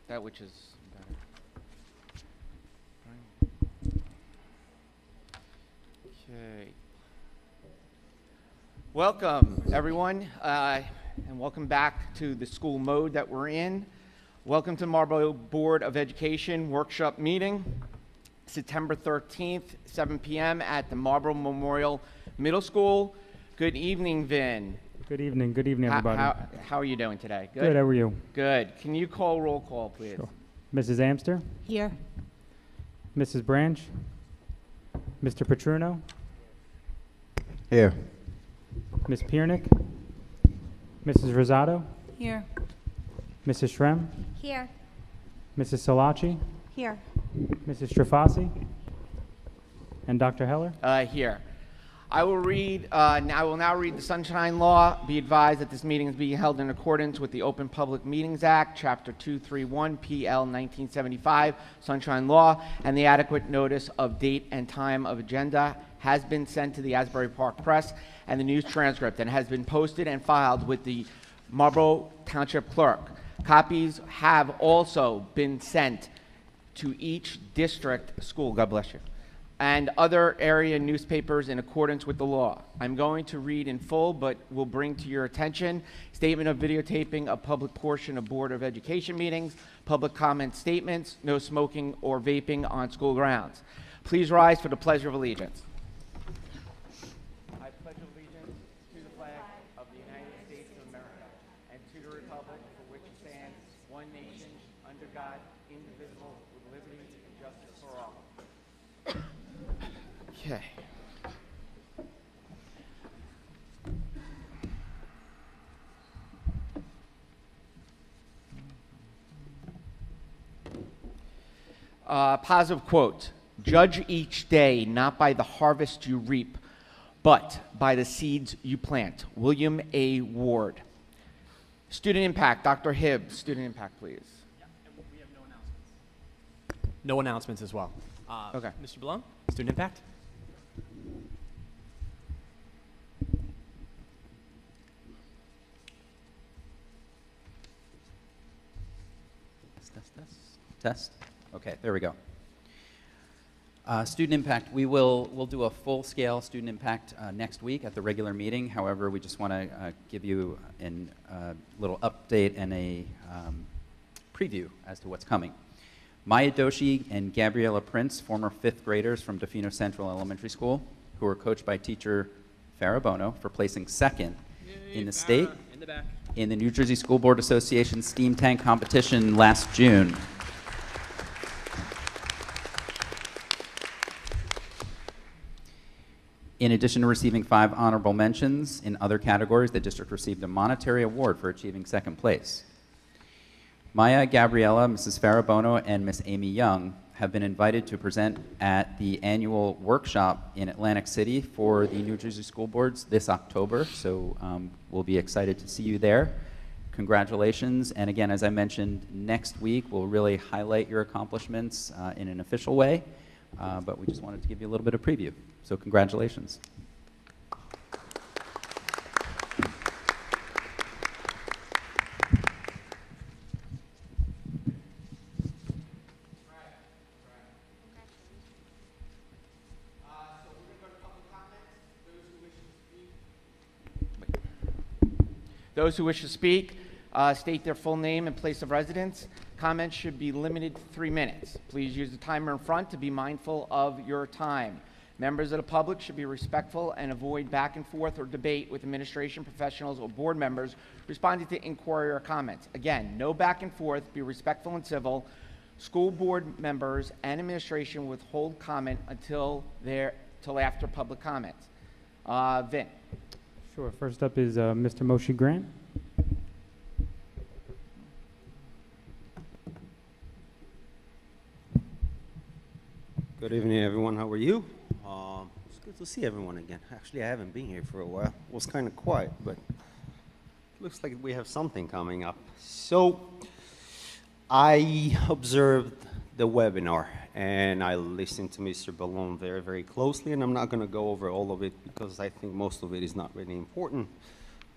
That which is better. Okay. Welcome, everyone, and welcome back to the school mode that we're in. Welcome to Marlboro Board of Education workshop meeting, September 13th, 7 p.m. at the Marlboro Memorial Middle School. Good evening, Vin. Good evening, everybody. How are you doing today? Good, how are you? Good. Can you call roll call, please? Sure. Mrs. Amster? Here. Mrs. Branch? Mr. Petruno? Here. Ms. Piernick? Mrs. Rosato? Here. Mrs. Shrem? Here. Mrs. Salaci? Here. Mrs. Trafasi? And Dr. Heller? Here. I will now read the Sunshine Law. Be advised that this meeting is being held in accordance with the Open Public Meetings Act, Chapter 231, PL 1975, Sunshine Law, and the adequate notice of date and time of agenda has been sent to the Asbury Park Press and the news transcript and has been posted and filed with the Marlboro Township Clerk. Copies have also been sent to each district school, God bless you, and other area newspapers in accordance with the law. I'm going to read in full, but will bring to your attention statement of videotaping a public portion of Board of Education meetings, public comment statements, no smoking or vaping on school grounds. Please rise for the Pledge of Allegiance. I pledge allegiance to the flag of the United States of America and to the republic for which it stands, one nation, under God, indivisible, with liberty and justice for all. Okay. Positive quote. Judge each day not by the harvest you reap, but by the seeds you plant. William A. Ward. Student impact. Dr. Hibb. Student impact, please. Yeah, and we have no announcements. No announcements as well. Okay. Mr. Balone, student impact. Test. Okay, there we go. Student impact, we'll do a full-scale student impact next week at the regular meeting. However, we just want to give you a little update and a preview as to what's coming. Maya Doshi and Gabriella Prince, former fifth graders from Defino Central Elementary School, who were coached by teacher Farah Bono for placing second in the state in the New Jersey School Board Association Steam Tank competition last June. In addition to receiving 5 honorable mentions in other categories, the district received a monetary award for achieving second place. Maya, Gabriella, Mrs. Farah Bono, and Miss Amy Young have been invited to present at the annual workshop in Atlantic City for the New Jersey School Boards this October, so we'll be excited to see you there. Congratulations, and again, as I mentioned, next week we'll really highlight your accomplishments in an official way, but we just wanted to give you a little bit of preview. So congratulations. Those who wish to speak, state their full name and place of residence. Comments should be limited to 3 minutes. Please use the timer in front to be mindful of your time. Members of the public should be respectful and avoid back and forth or debate with administration professionals or board members responding to inquiry or comments. Again, no back and forth, be respectful and civil. School board members and administration withhold comment till after public comments. Vin. Sure, first up is Mr. Moshe Grant. Good evening, everyone. How are you? It's good to see everyone again. Actually, I haven't been here for a while. It was kind of quiet, but looks like we have something coming up. So I observed the webinar, and I listened to Mr. Balone very, very closely, and I'm not going to go over all of it because I think most of it is not really important.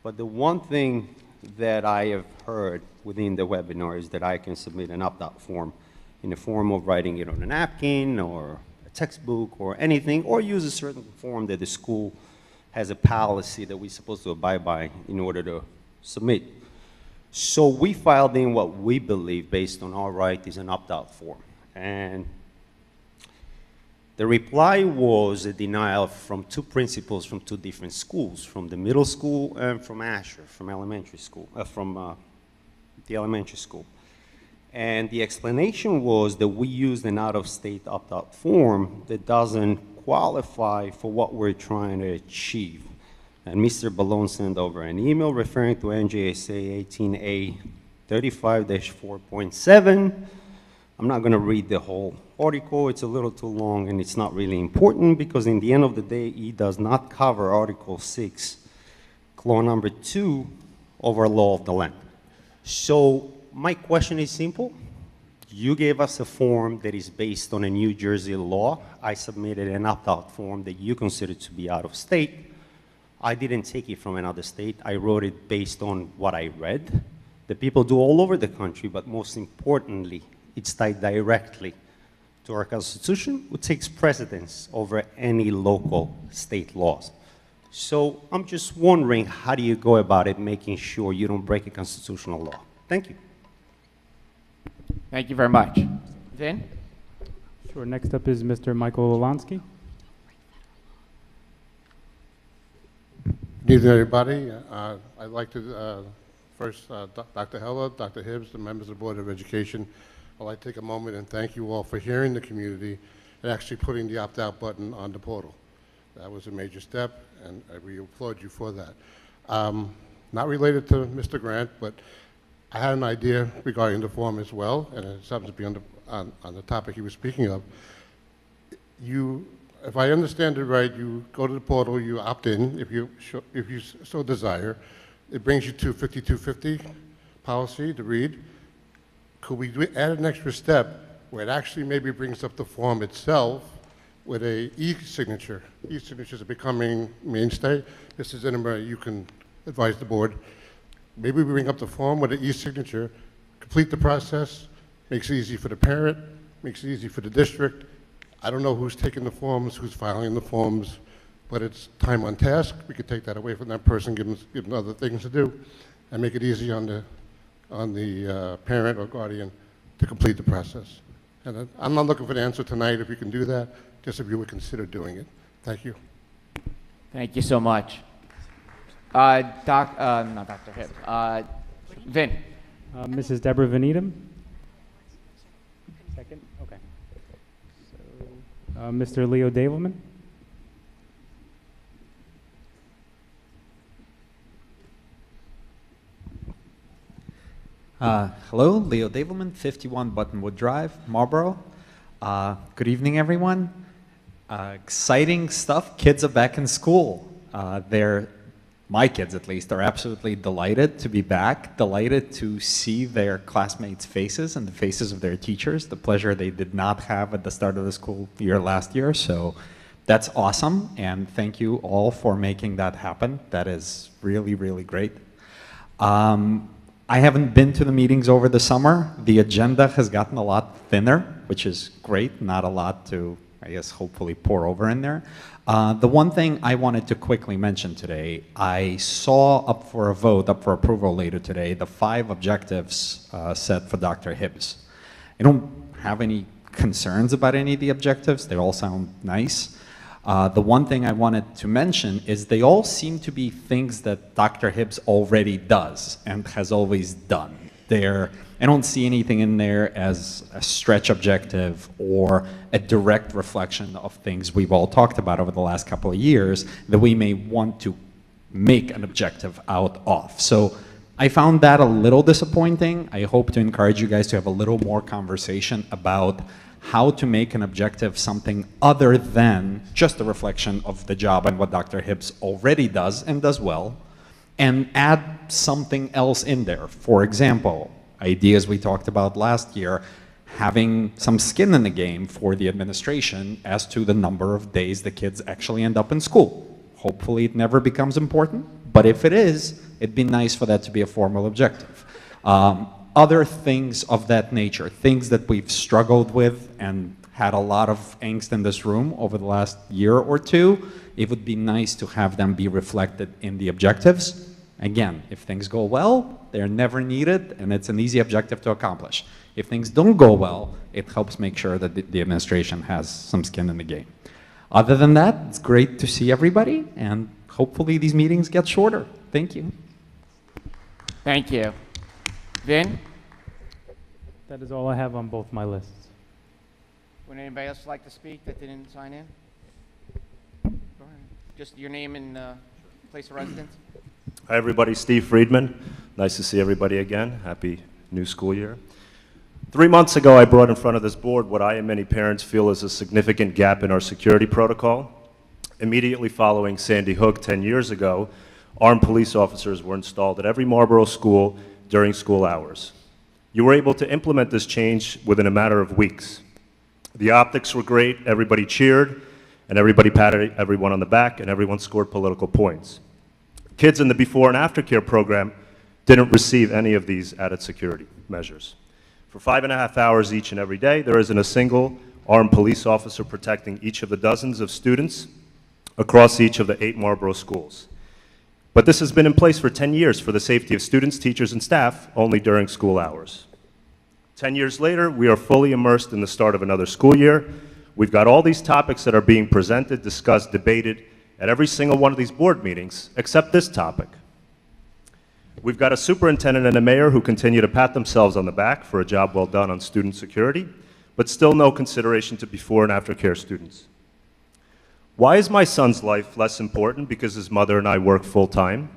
But the one thing that I have heard within the webinar is that I can submit an opt-out form in the form of writing it on a napkin or a textbook or anything, or use a certain form that the school has a policy that we're supposed to abide by in order to submit. So we filed in what we believe, based on our right, is an opt-out form. And the reply was a denial from two principals from two different schools, from the middle school and from Asher, from elementary school, the elementary school. And the explanation was that we used an out-of-state opt-out form that doesn't qualify for what we're trying to achieve. And Mr. Ballone sent over an email referring to NJSA 18A 35-4.7. I'm not going to read the whole article. It's a little too long, and it's not really important because in the end of the day, it does not cover Article 6, Clause number 2 of our Law of the Land. So my question is simple. You gave us a form that is based on a New Jersey law. I submitted an opt-out form that you consider to be out of state. I didn't take it from another state. I wrote it based on what I read that people do all over the country, but most importantly, it's tied directly to our Constitution, which takes precedence over any local state laws. So I'm just wondering, how do you go about it, making sure you don't break a constitutional law? Thank you. Thank you very much. Vin? Sure. Next up is Mr. Michael Olansky. Good evening, everybody. I'd like to first, Dr. Heller, Dr. Hibbs, the members of the Board of Education, I'd like to take a moment and thank you all for hearing the community and actually putting the opt-out button on the portal. That was a major step, and we applaud you for that. Not related to Mr. Grant, but I had an idea regarding the form as well, and it happens to be on the topic he was speaking of. If I understand it right, you go to the portal, you opt in if you so desire. It brings you to 5250 policy to read. Could we add an extra step where it actually maybe brings up the form itself with a e-signature? E-signatures are becoming mainstay. Mr. Zinnemer, you can advise the board. Maybe we bring up the form with an e-signature, complete the process, makes it easy for the parent, makes it easy for the district. I don't know who's taking the forms, who's filing the forms, but it's time on task. We could take that away from that person, give them other things to do, and make it easy on the parent or guardian to complete the process. And I'm not looking for the answer tonight. If you can do that, just if you would consider doing it. Thank you. Thank you so much. Not Dr. Hibbs. Vin? Mrs. Deborah Venedum. Second? Okay. So, Mr. Leo Davelman. Hello, Leo Davelman, 51 Buttonwood Drive, Marlboro. Good evening, everyone. Exciting stuff. Kids are back in school. My kids at least, are absolutely delighted to be back, delighted to see their classmates' faces and the faces of their teachers, the pleasure they did not have at the start of the school year last year. So that's awesome, and thank you all for making that happen. That is really, really great. I haven't been to the meetings over the summer. The agenda has gotten a lot thinner, which is great. Not a lot to, I guess, hopefully pour over in there. The one thing I wanted to quickly mention today, I saw up for a vote, up for approval later today, the 5 objectives set for Dr. Hibbs. I don't have any concerns about any of the objectives. They all sound nice. The one thing I wanted to mention is they all seem to be things that Dr. Hibbs already does and has always done. I don't see anything in there as a stretch objective or a direct reflection of things we've all talked about over the last couple of years that we may want to make an objective out of. So I found that a little disappointing. I hope to encourage you guys to have a little more conversation about how to make an objective something other than just a reflection of the job and what Dr. Hibbs already does and does well, and add something else in there. For example, ideas we talked about last year, having some skin in the game for the administration as to the number of days the kids actually end up in school. Hopefully it never becomes important, But if it is, it'd be nice for that to be a formal objective. Other things of that nature, things that we've struggled with and had a lot of angst in this room over the last year or two, it would be nice to have them be reflected in the objectives. Again, if things go well, they're never needed, and it's an easy objective to accomplish. If things don't go well, it helps make sure that the administration has some skin in the game. Other than that, it's great to see everybody, and hopefully these meetings get shorter. Thank you. Thank you. Vin? That is all I have on both my lists. Would anybody else like to speak that didn't sign in? Go ahead. Just your name and place of residence. Hi, everybody. Steve Friedman. Nice to see everybody again. Happy new school year. 3 months ago, I brought in front of this board what I and many parents feel is a significant gap in our security protocol. Immediately following Sandy Hook 10 years ago, armed police officers were installed at every Marlboro school during school hours. You were able to implement this change within a matter of weeks. The optics were great, everybody cheered, and everybody patted everyone on the back, and everyone scored political points. Kids in the before and after care program didn't receive any of these added security measures. For 5.5 hours each and every day, there isn't a single armed police officer protecting each of the dozens of students across each of the 8 Marlboro schools. But this has been in place for 10 years for the safety of students, teachers, and staff only during school hours. 10 years later, we are fully immersed in the start of another school year. We've got all these topics that are being presented, discussed, debated at every single one of these board meetings, except this topic. We've got a superintendent and a mayor who continue to pat themselves on the back for a job well done on student security, but still no consideration to before and after care students. Why is my son's life less important because his mother and I work full time?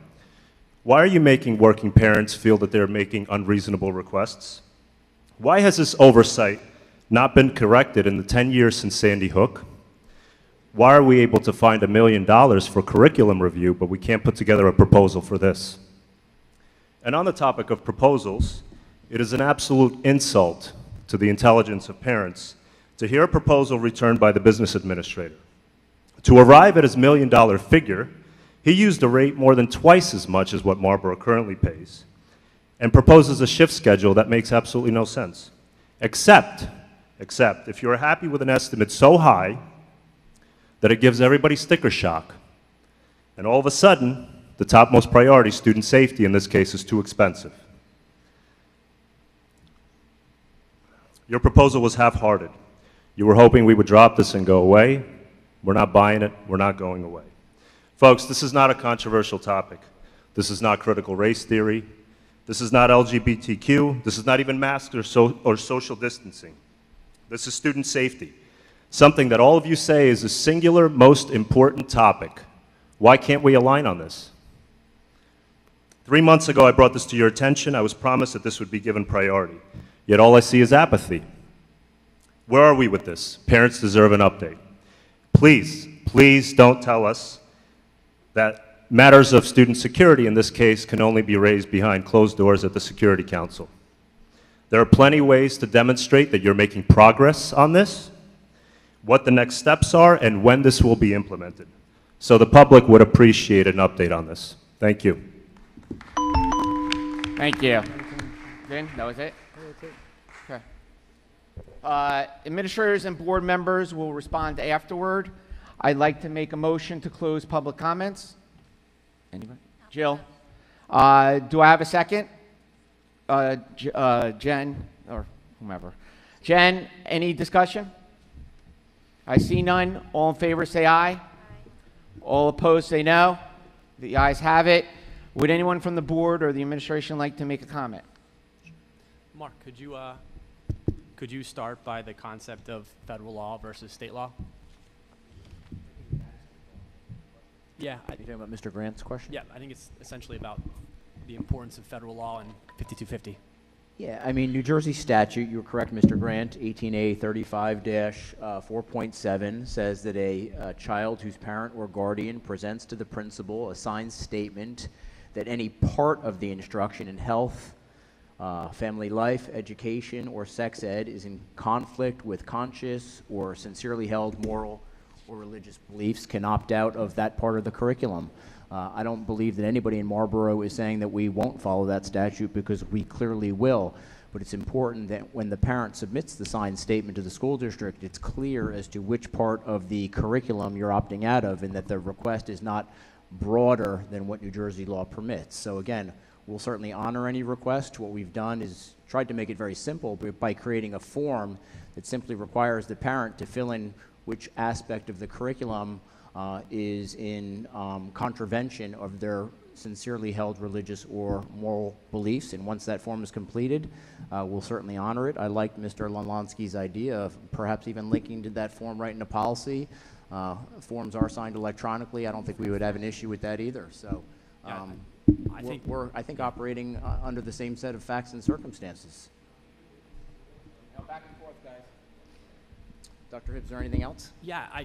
Why are you making working parents feel that they're making unreasonable requests? Why has this oversight not been corrected in the 10 years since Sandy Hook? Why are we able to find $1 million for curriculum review, but we can't put together a proposal for this? And on the topic of proposals, it is an absolute insult to the intelligence of parents to hear a proposal returned by the business administrator. To arrive at his $1 million figure, he used a rate more than twice as much as what Marlboro currently pays, and proposes a shift schedule that makes absolutely no sense. Except if you're happy with an estimate so high that it gives everybody sticker shock, and all of a sudden, the topmost priority, student safety in this case, is too expensive. Your proposal was half-hearted. You were hoping we would drop this and go away. We're not buying it. We're not going away. Folks, this is not a controversial topic. This is not critical race theory. This is not LGBTQ. This is not even masks or social distancing. This is student safety, something that all of you say is the singular most important topic. Why can't we align on this? 3 months ago, I brought this to your attention. I was promised that this would be given priority. Yet all I see is apathy. Where are we with this? Parents deserve an update. Please, please don't tell us that matters of student security in this case can only be raised behind closed doors at the Security Council. There are plenty of ways to demonstrate that you're making progress on this, what the next steps are, and when this will be implemented. So the public would appreciate an update on this. Thank you. Thank you. Vin, that was it? Okay. Administrators and board members will respond afterward. I'd like to make a motion to close public comments. Anybody? Jill? Do I have a second? Jen, or whomever. Jen, any discussion? I see none. All in favor say aye. All opposed say no. The ayes have it. Would anyone from the board or the administration like to make a comment? Mark, could you start by the concept of federal law versus state law? Yeah, Are you talking about Mr. Grant's question? yeah, I think it's essentially about the importance of federal law and 5250. Yeah, I mean, New Jersey statute, you were correct, Mr. Grant, 18A 35-4.7 says that a child whose parent or guardian presents to the principal a signed statement that any part of the instruction in health, family life, education, or sex ed is in conflict with conscious or sincerely held moral or religious beliefs can opt out of that part of the curriculum. I don't believe that anybody in Marlboro is saying that we won't follow that statute, because we clearly will. But it's important that when the parent submits the signed statement to the school district, it's clear as to which part of the curriculum you're opting out of, and that the request is not broader than what New Jersey law permits. So again, we'll certainly honor any request. What we've done is tried to make it very simple by creating a form that simply requires the parent to fill in which aspect of the curriculum is in contravention of their sincerely held religious or moral beliefs. And once that form is completed, we'll certainly honor it. I like Mr. Lonlonsky's idea of perhaps even linking to that form right into policy. Forms are signed electronically. I don't think we would have an issue with that either. So we're operating under the same set of facts and circumstances. Now back and forth, guys. Dr. Hibbs, is there anything else? Yeah,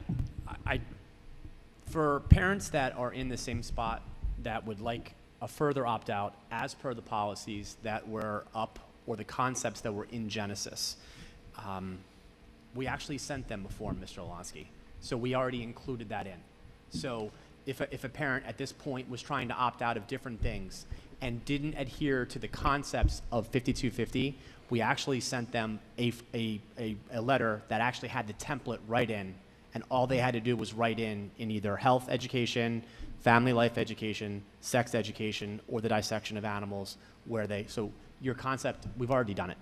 for parents that are in the same spot that would like a further opt-out as per the policies that were up, or the concepts that were in Genesis, we actually sent them a form, Mr. Olonsky. So we already included that in. So if a parent at this point was trying to opt out of different things and didn't adhere to the concepts of 5250, we actually sent them a letter that actually had the template right in, and all they had to do was write in either health education, family life education, sex education, or the dissection of animals, so your concept, we've already done it.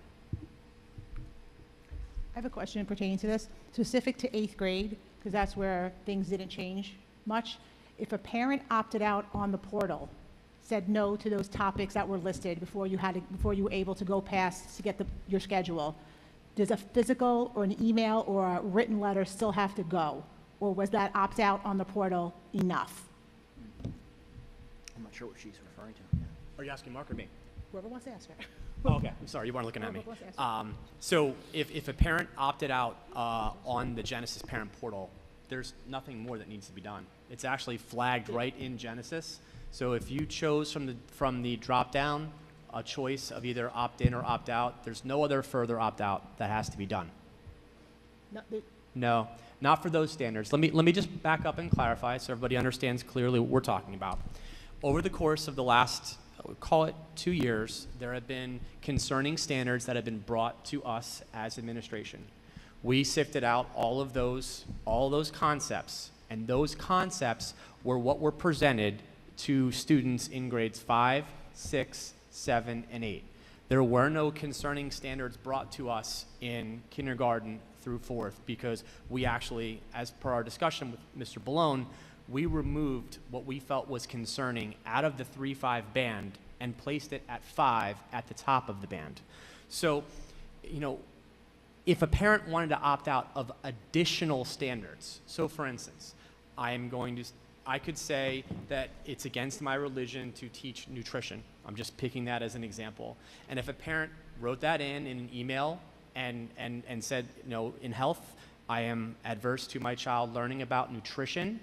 I have a question pertaining to this, specific to 8th grade, because that's where things didn't change much. If a parent opted out on the portal, said no to those topics that were listed before you were able to go past to get your schedule, does a physical or an email or a written letter still have to go? Or was that opt-out on the portal enough? I'm not sure what she's referring to. Are you asking Mark or me? Whoever wants to answer. Oh, okay, I'm sorry, you weren't looking at me. Whoever wants to answer. So if a parent opted out on the Genesis parent portal, there's nothing more that needs to be done. It's actually flagged right in Genesis. So if you chose from the drop-down a choice of either opt-in or opt-out, there's no other further opt-out that has to be done. No, not for those standards. Let me just back up and clarify so everybody understands clearly what we're talking about. Over the course of the last, call it 2 years, there have been concerning standards that have been brought to us as administration. We sifted out all those concepts, and those concepts were what were presented to students in grades 5, 6, 7, and 8. There were no concerning standards brought to us in kindergarten through 4th, because we actually, as per our discussion with Mr. Ballone, we removed what we felt was concerning out of the 3-5 band and placed it at 5 at the top of the band. So, if a parent wanted to opt out of additional standards, so for instance, I could say that it's against my religion to teach nutrition. I'm just picking that as an example. And if a parent wrote that in an email and said, in health, I am adverse to my child learning about nutrition,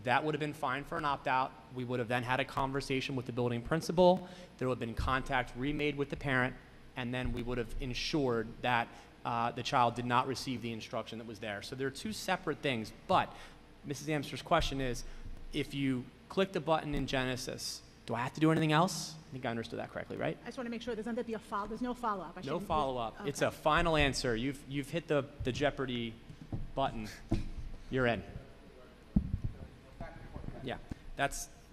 that would have been fine for an opt-out. We would have then had a conversation with the building principal. There would have been contact remade with the parent, and then we would have ensured that the child did not receive the instruction that was there. So there are two separate things. But Mrs. Amster's question is, if you click the button in Genesis, do I have to do anything else? I think I understood that correctly, right? I just want to make sure there's no follow-up. No follow-up. Okay. It's a final answer. You've hit the Jeopardy button. You're in. Yeah,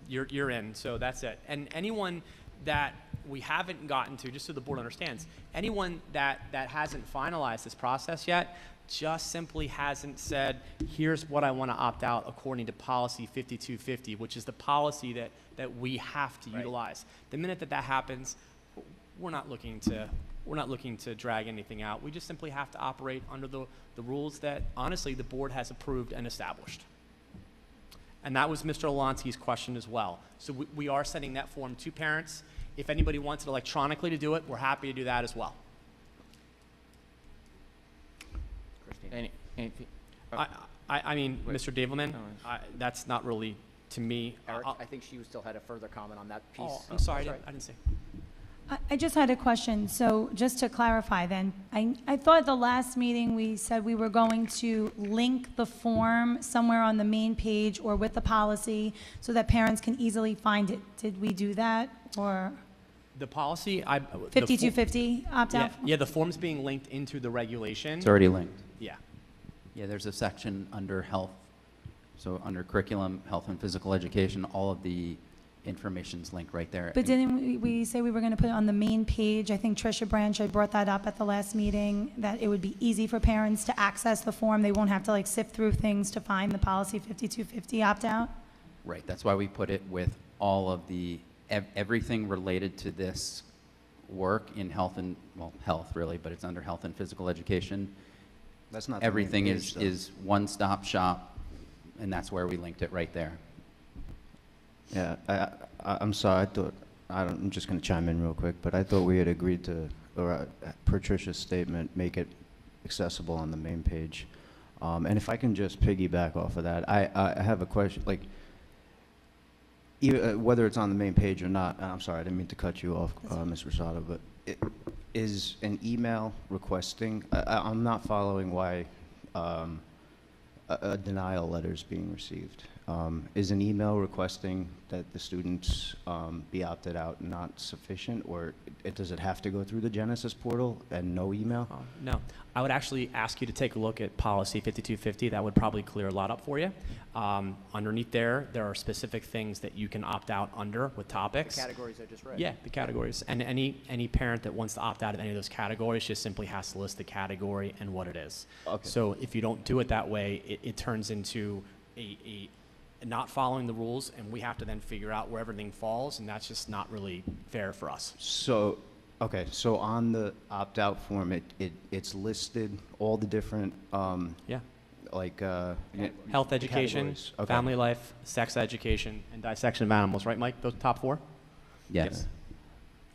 you're in, so that's it. And anyone that we haven't gotten to, just so the board understands, anyone that hasn't finalized this process yet just simply hasn't said, here's what I want to opt out according to policy 5250, which is the policy that we have to utilize. The minute that happens, we're not looking to drag anything out. We just simply have to operate under the rules that, honestly, the board has approved and established. And that was Mr. Olonsky's question as well. So we are sending that form to parents. If anybody wants it electronically to do it, we're happy to do that as well. Anything? I mean, Mr. Davelman, that's not really to me. Eric, I think she still had a further comment on that piece. Oh, I'm sorry, I didn't see. I just had a question. So just to clarify then, I thought the last meeting we said we were going to link the form somewhere on the main page or with the policy so that parents can easily find it. Did we do that or The policy, the 5250 opt-out? Yeah, the form's being linked into the regulation. It's already linked. Yeah. Yeah, there's a section under health, so under curriculum, health and physical education, all of the information's linked right there. But didn't we say we were going to put it on the main page? I think Tricia Branch had brought that up at the last meeting, that it would be easy for parents to access the form. They won't have to like sift through things to find the policy 5250 opt-out? Right, that's why we put it with all of the, everything related to this work in health and, well, health really, but it's under health and physical education. That's not the main Everything page, though. is one-stop shop, and that's where we linked it right there. Yeah, I'm sorry, I'm just going to chime in real quick, but I thought we had agreed to, or per Tricia's statement, make it accessible on the main page. And if I can just piggyback off of that, I have a question, like, whether it's on the main page or not, I'm sorry, I didn't mean to cut you off, Ms. Rosado, but is an email requesting, I'm not following why a denial letter is being received. Is an email requesting that the students be opted out not sufficient, or does it have to go through the Genesis portal and no email? No, I would actually ask you to take a look at policy 5250. That would probably clear a lot up for you. Underneath there are specific things that you can opt out under with topics. The categories I just read. Yeah, the categories. And any parent that wants to opt out of any of those categories just simply has to list the category and what it is. Okay. So if you don't do it that way, it turns into a not following the rules, and we have to then figure out where everything falls, and that's just not really fair for us. So, okay, so on the opt-out form, it's listed all the different, Yeah. like, Health education, categories. Okay. family life, sex education, and dissection of animals, right, Mike? Those top four? Yes.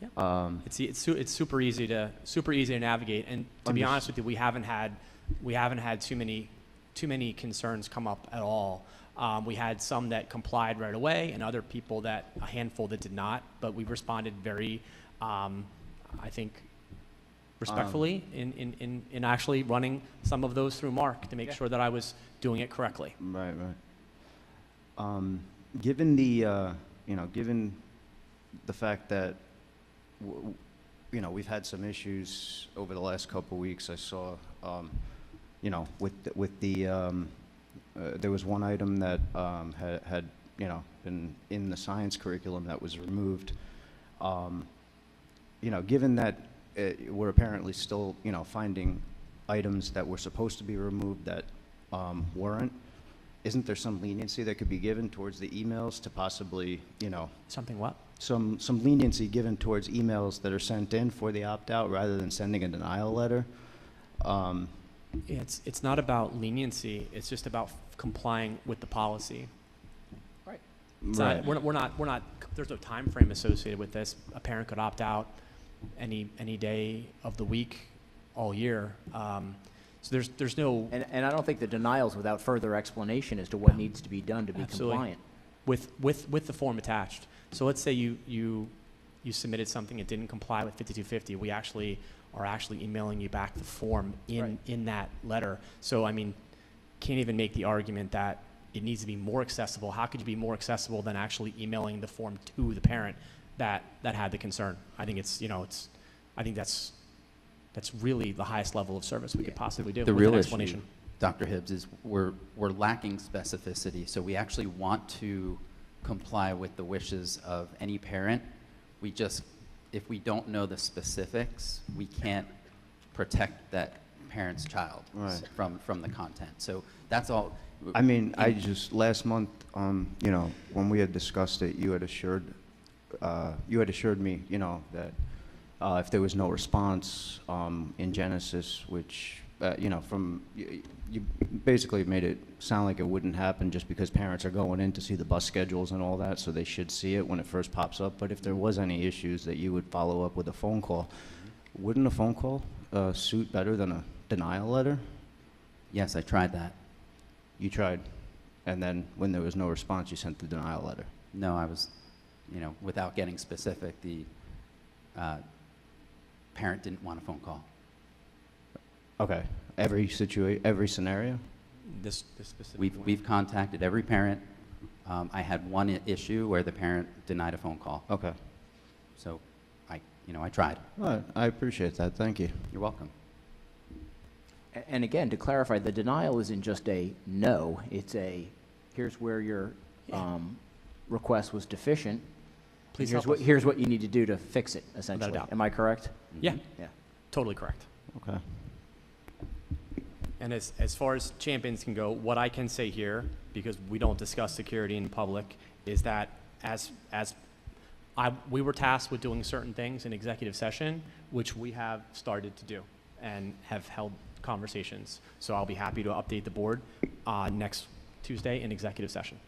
Yeah. It's super easy to navigate, and to be honest with you, we haven't had too many concerns come up at all. We had some that complied right away, and other people a handful that did not. But we responded very, I think, respectfully in actually running some of those through Mark to make sure that I was doing it correctly. Right. Given the, given the fact that, we've had some issues over the last couple of weeks. I saw, with the, there was one item that had been in the science curriculum that was removed. Given that we're apparently still, finding items that were supposed to be removed that weren't, isn't there some leniency that could be given towards the emails to possibly, Something what? some leniency given towards emails that are sent in for the opt-out rather than sending a denial letter? Yeah, it's not about leniency. It's just about complying with the policy. Right. Right. We're not. There's no time frame associated with this. A parent could opt out any day of the week, all year. So there's no. And I don't think the denial's without further explanation as to what needs to be done to be Absolutely. compliant. With the form attached. So let's say you submitted something that didn't comply with 5250. We are actually emailing you back the form in that letter. So I mean, can't even make the argument that it needs to be more accessible. How could you be more accessible than actually emailing the form to the parent that had the concern? I think I think that's really the highest level of service we could possibly do. The with real an issue, explanation. Dr. Hibbs, is we're lacking specificity. So we actually want to comply with the wishes of any parent. If we don't know the specifics, we can't protect that parent's child from the content. So that's all. I mean, last month, when we had discussed it, you had assured me, that if there was no response in Genesis, which, you basically made it sound like it wouldn't happen just because parents are going in to see the bus schedules and all that, so they should see it when it first pops up. But if there was any issues, that you would follow up with a phone call. Wouldn't a phone call suit better than a denial letter? Yes, I tried that. You tried, and then when there was no response, you sent the denial letter. No, I was, without getting specific, parent didn't want a phone call. Okay. Every scenario? This specific one. We've contacted every parent. I had one issue where the parent denied a phone call. Okay. So I tried. All right. I appreciate that. Thank you. You're welcome. And again, to clarify, the denial isn't just a no, it's a, here's where your request was deficient. Please here's help what, us. here's what you need to do to fix it, essentially. doubt. Am I correct? Yeah, Yeah. totally correct. Okay. And as far as champions can go, what I can say here, because we don't discuss security in public, is that we were tasked with doing certain things in executive session, which we have started to do and have held conversations. So I'll be happy to update the board next Tuesday in executive session.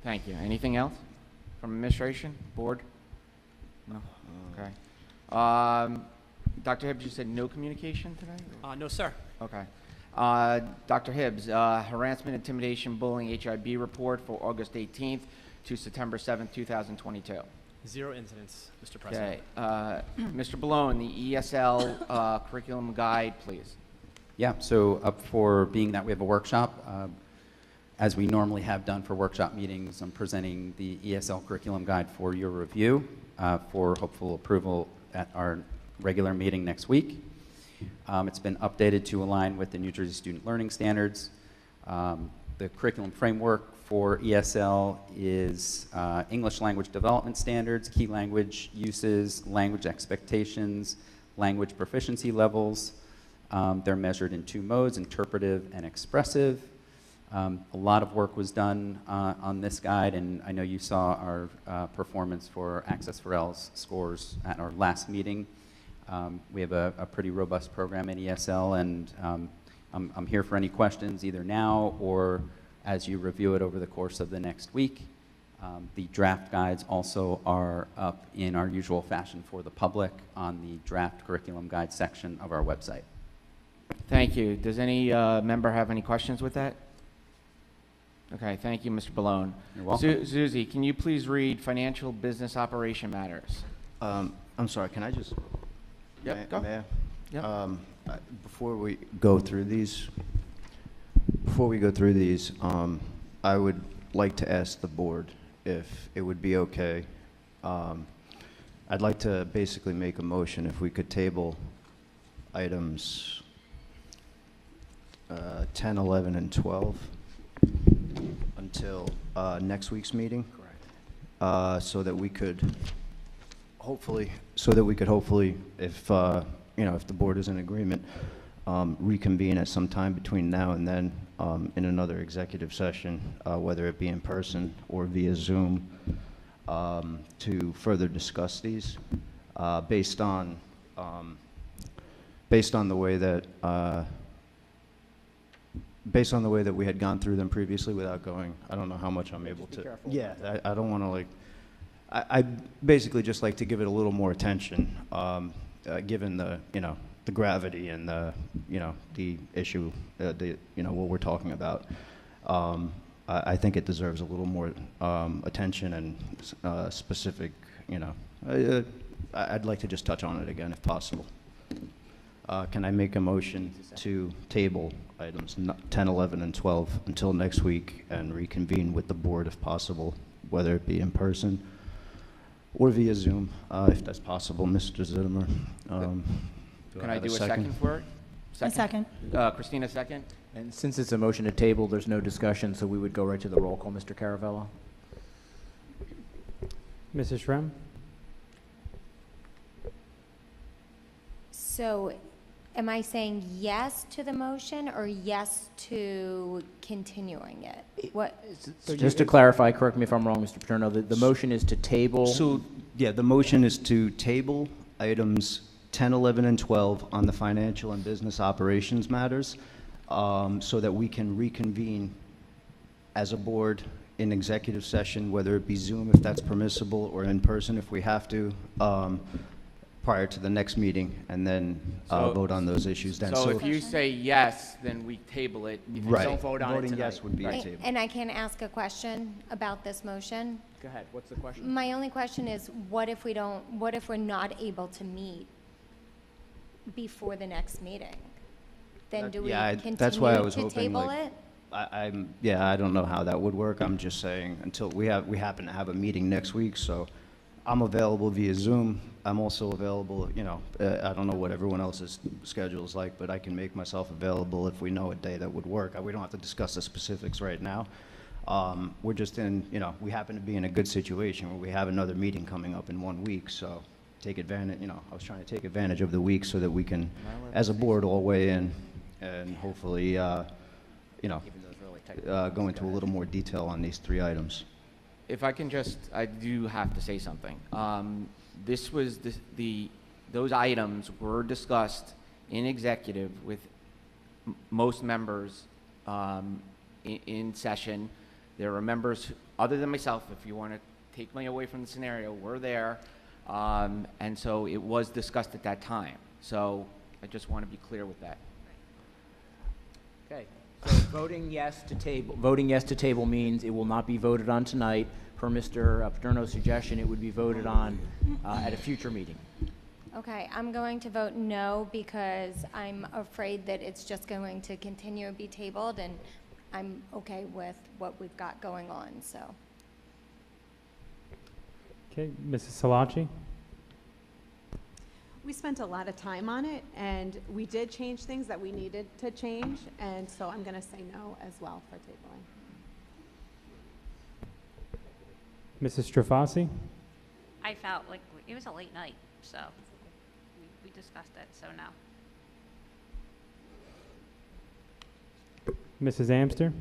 Thank you. Anything else from administration, board? No? Okay. Dr. Hibbs, you said no communication today? No, sir. Okay. Dr. Hibbs, harassment, intimidation, bullying, HIB report for August 18th to September 7th, 2022. 0 incidents, Mr. President. Okay. Mr. Balone, the ESL curriculum guide, please. Yeah, so up for being that we have a workshop, as we normally have done for workshop meetings, I'm presenting the ESL curriculum guide for your review for hopeful approval at our regular meeting next week. It's been updated to align with the New Jersey Student Learning Standards. The curriculum framework for ESL is English language development standards, key language uses, language expectations, language proficiency levels. They're measured in 2 modes, interpretive and expressive. A lot of work was done on this guide, and I know you saw our performance for Access for L's scores at our last meeting. We have a pretty robust program in ESL, and I'm here for any questions either now or as you review it over the course of the next week. The draft guides also are up in our usual fashion for the public on the draft curriculum guide section of our website. Thank you. Does any member have any questions with that? Okay, thank you, Mr. Balone. You're welcome. Susie, can you please read financial business operation matters? I'm sorry, can I just? Yep, go. May I? Yep. Before we go through these, I would like to ask the board if it would be okay. I'd like to basically make a motion if we could table items 10, 11, and 12 until next week's meeting. Correct. So that we could hopefully, if if the board is in agreement, reconvene at some time between now and then in another executive session, whether it be in person or via Zoom, to further discuss these based on the way that we had gone through them previously without going. I don't know how much I'm able to. Careful. Yeah, I don't want to I'd basically just like to give it a little more attention, given the the gravity and the issue, what we're talking about. I think it deserves a little more attention and specific. I'd like to just touch on it again if possible. Can I make a motion to table items 10, 11, and 12 until next week and reconvene with the board if possible, whether it be in person or via Zoom, if that's possible, Mr. Zittimer? Can I do a second for it? A second. Christina, second? And since it's a motion to table, there's no discussion, so we would go right to the roll call. Mr. Caravello? Mrs. Shrem? So am I saying yes to the motion or yes to continuing it? What? Just to clarify, correct me if I'm wrong, Mr. Paterno, the motion is to table. So, yeah, the motion is to table items 10, 11, and 12 on the financial and business operations matters, so that we can reconvene as a board in executive session, whether it be Zoom if that's permissible or in person if we have to, prior to the next meeting, and then vote on those issues then. So if you say yes, then we table it. If you Right. don't vote on it Voting tonight. yes would be a table. And I can ask a question about this motion? Go ahead, what's the question? My only question is, what if we're not able to meet before the next meeting? Then do we That's why I continue was to hoping, table like, it? I don't know how that would work. I'm just saying, until we happen to have a meeting next week, so I'm available via Zoom. I'm also available, I don't know what everyone else's schedule is like, but I can make myself available if we know a day that would work. We don't have to discuss the specifics right now. We're just we happen to be in a good situation where we have another meeting coming up in 1 week, so take advantage, I was trying to take advantage of the week so that we can, as a board, all weigh in and hopefully, go into a little more detail on these 3 items. If I can I do have to say something. This was those items were discussed in executive with most members in session. There were members, other than myself, if you want to take me away from the scenario, were there. And so it was discussed at that time. So I just want to be clear with that. Okay, so voting yes to table means it will not be voted on tonight. Per Mr. Paterno's suggestion, it would be voted on at a future meeting. Okay, I'm going to vote no because I'm afraid that it's just going to continue to be tabled, and I'm okay with what we've got going on, so. Okay, Mrs. Salachi? We spent a lot of time on it, and we did change things that we needed to change, and so I'm going to say no as well for tabling. Mrs. Strafasi? I felt like it was a late night, so we discussed it, so no. Mrs. Amster?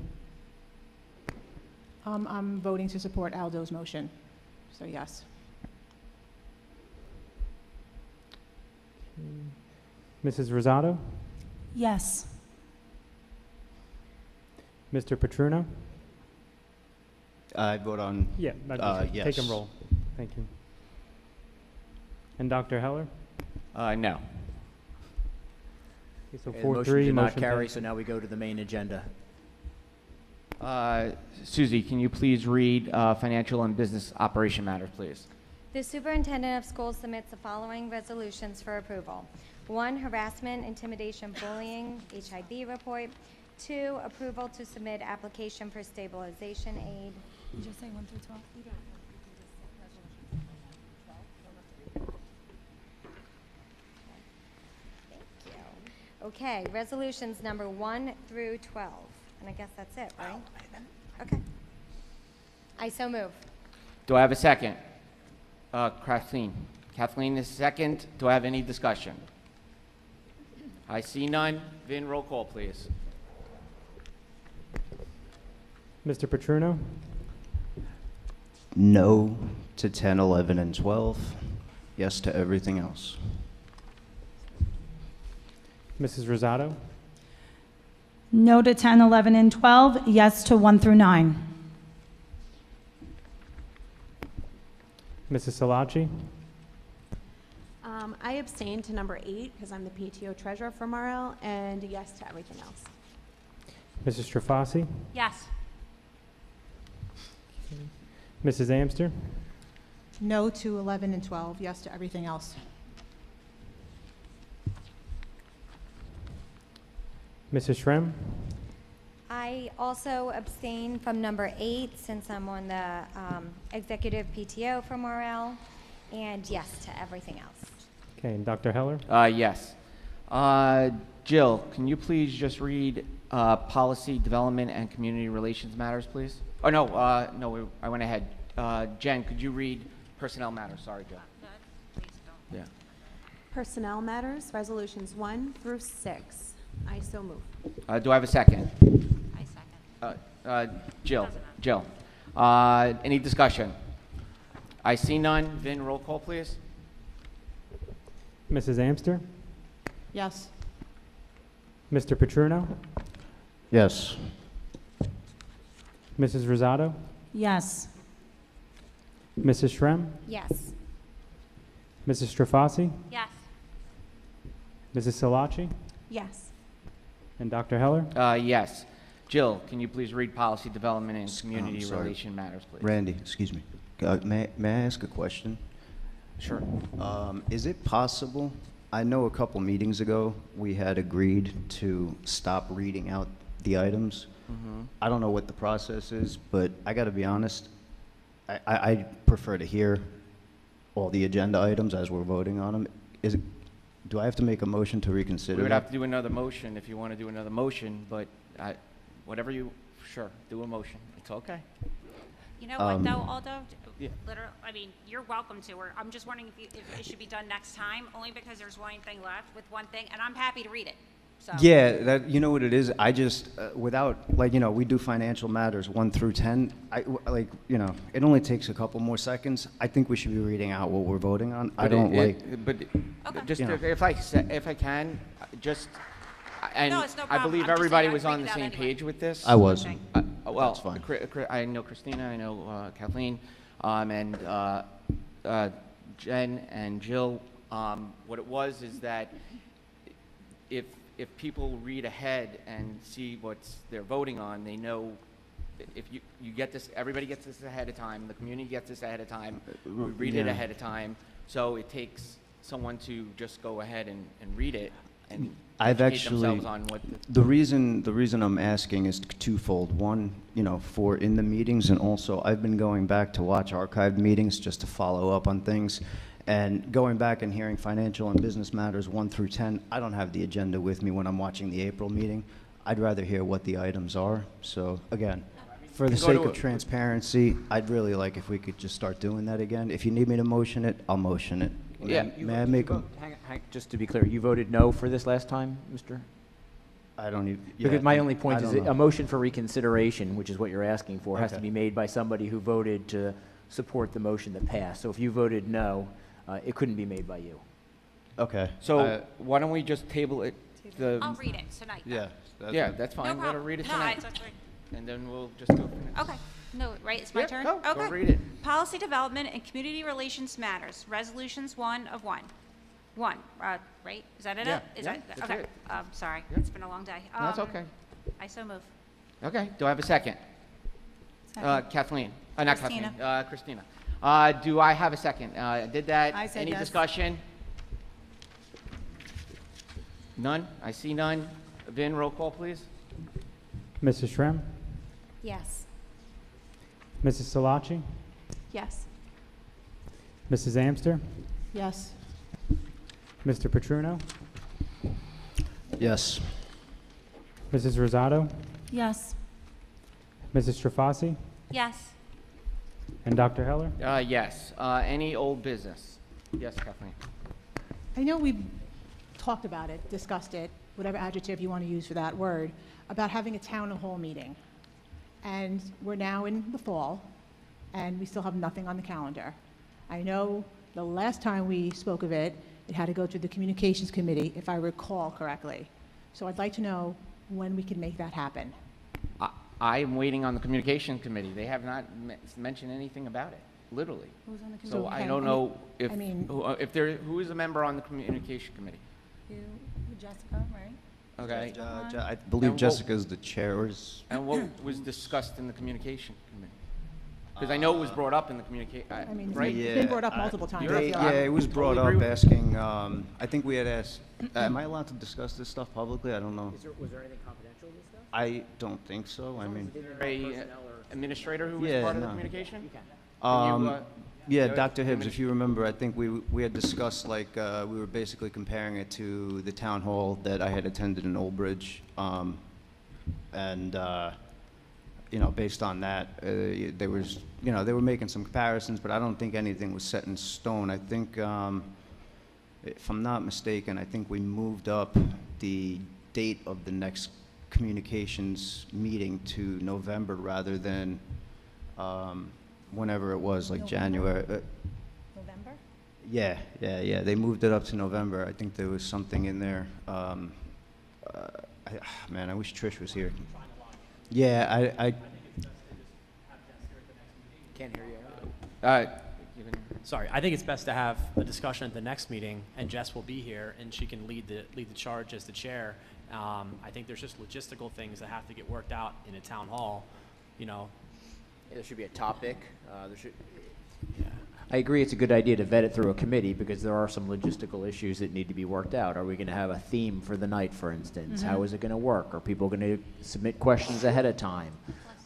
I'm voting to support Aldo's motion, so yes. Mrs. Rosado? Yes. Mr. Petruno? I vote on, Yeah, yes. take and roll. Thank you. And Dr. Heller? No. Okay, so Okay, the 4-3, motion did not motion carry, passed. so now we go to the main agenda. Susie, can you please read financial and business operation matters, please? The superintendent of schools submits the following resolutions for approval. 1, harassment, intimidation, bullying, HIB report. 2, approval to submit application for stabilization aid. Did you say 1 through 12? Thank you. Okay, resolutions number 1 through 12. And I guess that's it, right? Okay. I so move. Do I have a second? Kathleen. Kathleen is second. Do I have any discussion? I see none. Vin, roll call, please. Mr. Petruno? no to 10, 11, and 12, yes to everything else. Mrs. Rosado? No to 10, 11, and 12, yes to 1 through 9. Mrs. Salachi? I abstain to number 8 because I'm the PTO treasurer for Morrell, and yes to everything else. Mrs. Strafasi? Yes. Mrs. Amster? No to 11 and 12, yes to everything else. Mrs. Shrem? I also abstain from number 8 since I'm on the executive PTO for Morrell, and yes to everything else. Okay, and Dr. Heller? Yes. Jill, can you please just read policy development and community relations matters, please? Oh, no, I went ahead. Jen, could you read personnel matters? Sorry, Jill. Please don't. Yeah. Personnel matters, resolutions 1 through 6. I so move. Do I have a second? I second. Jill. Any discussion? I see none. Vin, roll call, please. Mrs. Amster? Yes. Mr. Petruno? Yes. Mrs. Rosado? Yes. Mrs. Shrem? Yes. Mrs. Strafasi? Yes. Mrs. Salachi? Yes. And Dr. Heller? Yes. Jill, can you please read policy development and community sorry. relation matters, please? Randy, excuse me. May I ask a question? Sure. Is it possible, I know a couple meetings ago, we had agreed to stop reading out the items. I don't know what the process is, but I gotta be honest, I prefer to hear all the agenda items as we're voting on them. Do I have to make a motion to reconsider We would that? have to do another motion if you want to do another motion, but whatever you, sure, do a motion. It's okay. You know what, though, Aldo? Yeah. Literally, I mean, you're welcome to, or I'm just wondering if it should be done next time, only because there's one thing left with one thing, and I'm happy to read it, so. Yeah, that, you know what it is? I just, without, like, you know, we do financial matters 1 through 10. Like, you know, it only takes a couple more seconds. I think we should be reading out what we're voting on. I don't like. But just You know. if I can, just, and No, it's no I problem. believe I'm just everybody saying I'd was on read the it out same anyway. page with this. I was. Well, That's fine. I know Christina, I know Kathleen, and Jen and Jill. What it was is that if people read ahead and see what they're voting on, they know if you get this, everybody gets this ahead of time, the community gets this ahead of time, we read it Yeah. ahead of time, so it takes someone to just go ahead and read it and I've educate actually, themselves on what the reason I'm asking is twofold. One, you know, for in the meetings, and also I've been going back to watch archived meetings just to follow up on things. And going back and hearing financial and business matters 1 through 10, I don't have the agenda with me when I'm watching the April meeting. I'd rather hear what the items are. So again, for the Go sake to of transparency, I'd really like if we could just start doing that again. If you need me to motion it, I'll motion it. Yeah. May I make a, Just to be clear, you voted no for this last time, Mr.? I don't even. Because my only point is that a motion for reconsideration, which is what you're asking for, has to Okay. be made by somebody who voted to support the motion that passed. So if you voted no, it couldn't be made by you. Okay. So why don't we just table it? I'll read it tonight. Yeah. Yeah, that's fine. No Let her problem. read it No, tonight, that's right. and then we'll just go from there. Okay. No, right, it's my Yeah, turn? go Okay. read it. Policy Development and Community Relations Matters, Resolutions 1 of 1. 1, right? Is that it? Yeah, Is yeah, that, that's okay. it. Sorry, Yeah. it's been a long day. No, that's okay. I so move. Okay, do I have a second? Second. Kathleen, not Christina. Kathleen, Christina. Do I have a second? Did that? I said Any yes. discussion? None? I see none. Vin, roll call, please. Mrs. Shrem? Yes. Mrs. Salachi? Yes. Mrs. Amster? Yes. Mr. Petruno? Yes. Mrs. Rosado? Yes. Mrs. Trafasi? Yes. And Dr. Heller? Yes. Any old business? Yes, Kathleen. I know we've talked about it, discussed it, whatever adjective you want to use for that word, about having a town hall meeting. And we're now in the fall, and we still have nothing on the calendar. I know the last time we spoke of it, it had to go through the Communications Committee, if I recall correctly. So I'd like to know when we can make that happen. I am waiting on the Communication Committee. They have not mentioned anything about it, literally. Who's on the So Okay, I don't know if, I mean- who is a member on the Communication Committee? You, Jessica, right? Okay. I believe And Jessica's the chair. And what was discussed in the Communication Committee? Because I know it was brought up in the communicate, I mean, it's right? been brought up multiple times. You're- Yeah, it was I brought totally up agree with asking, I think we had asked, am I allowed to discuss this stuff publicly? I don't know. Was there anything confidential in this stuff? I don't think so. I mean, A administrator who was Yeah, part of the no. communication? You can. Can you, yeah, yeah, Dr. Hibbs, if you remember, I think we had discussed, like, we were basically comparing it to the town hall that I had attended in Old Bridge. And, you know, based on that, there was, you know, they were making some comparisons, but I don't think anything was set in stone. I think, if I'm not mistaken, I think we moved up the date of the next communications meeting to November rather than whenever it was, like January. November? Yeah. They moved it up to November. I think there was something in there. Man, I wish Trish was here. Yeah, I Can't hear you. Sorry, I think it's best to have a discussion at the next meeting, and Jess will be here, and she can lead the charge as the chair. I think there's just logistical things that have to get worked out in a town hall, you know. There should be a topic. There should, I agree it's a good idea to vet it through a committee because there are some logistical issues that need to be worked out. Are we going to have a theme for the night, for instance? How is it going to work? Are people going to submit questions ahead of time?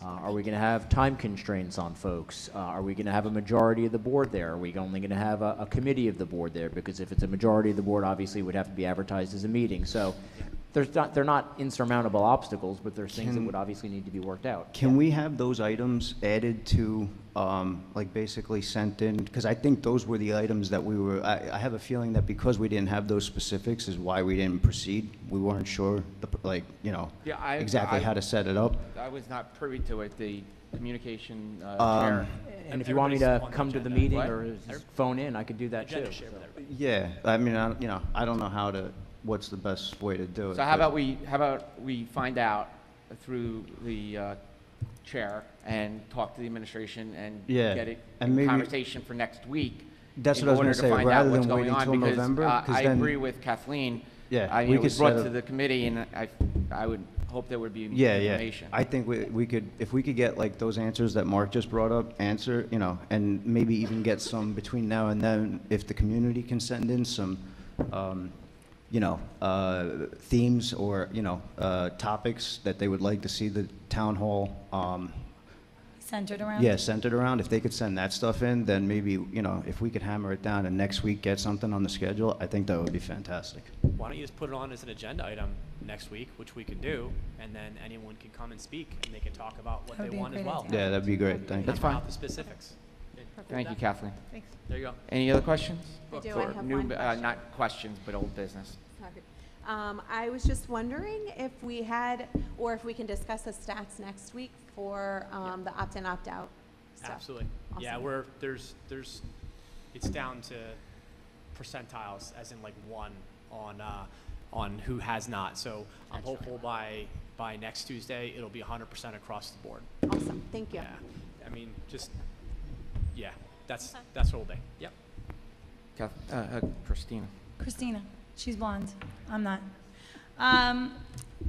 Are we going to have time constraints on folks? Are we going to have a majority of the board there? Are we only going to have a committee of the board there? Because if it's a majority of the board, obviously it would have to be advertised as a meeting. So they're not insurmountable obstacles, but there's things that would obviously need to be worked out. Can we have those items added to, like basically sent in? Because I think those were the items that we were, I have a feeling that because we didn't have those specifics is why we didn't proceed. We weren't sure, exactly how to set it up. I was not privy to it, the communication Um, chair. And if you want me to on the come to the agenda. meeting What? or just phone in, I could do that too. Agenda share with everybody. Yeah, I mean, I don't know what's the best way to do it. So how but- about we find out through the chair and talk to the administration and Yeah, get it and maybe- conversation for next week. That's in what I was order gonna to say, find out rather what's than going waiting on, till because, November, 'cause I then- agree with Kathleen. Yeah, It we was could brought set to up- the committee, and I would hope there would be Yeah, information. I think we could, if we could get like those answers that Mark just brought up, and maybe even get some between now and then, if the community can send in some, themes or, topics that they would like to see the town hall, Centered around? yeah, centered around. If they could send that stuff in, then maybe, if we could hammer it down and next week get something on the schedule, I think that would be fantastic. Why don't you just put it on as an agenda item next week, which we can do, and then anyone can come and speak, and they can talk about what That would they be a want as great well. idea. Yeah, that'd be great, thank you. That's fine. About the specifics. Thank you, Kathleen. Thanks. There you go. Any other questions? I do. I For have new, one question. not questions, but old business. Okay. I was just wondering if we had, or if we can discuss the stats next week for the opt-in, opt-out stuff. Absolutely. Yeah, Awesome. it's down to percentiles, as in like one on who has not. So I'm hopeful by next Tuesday, it'll be 100% across the board. Awesome, thank you. Yeah, I mean, that's what we'll be. Yep. Christina. Christina, she's blonde. I'm not.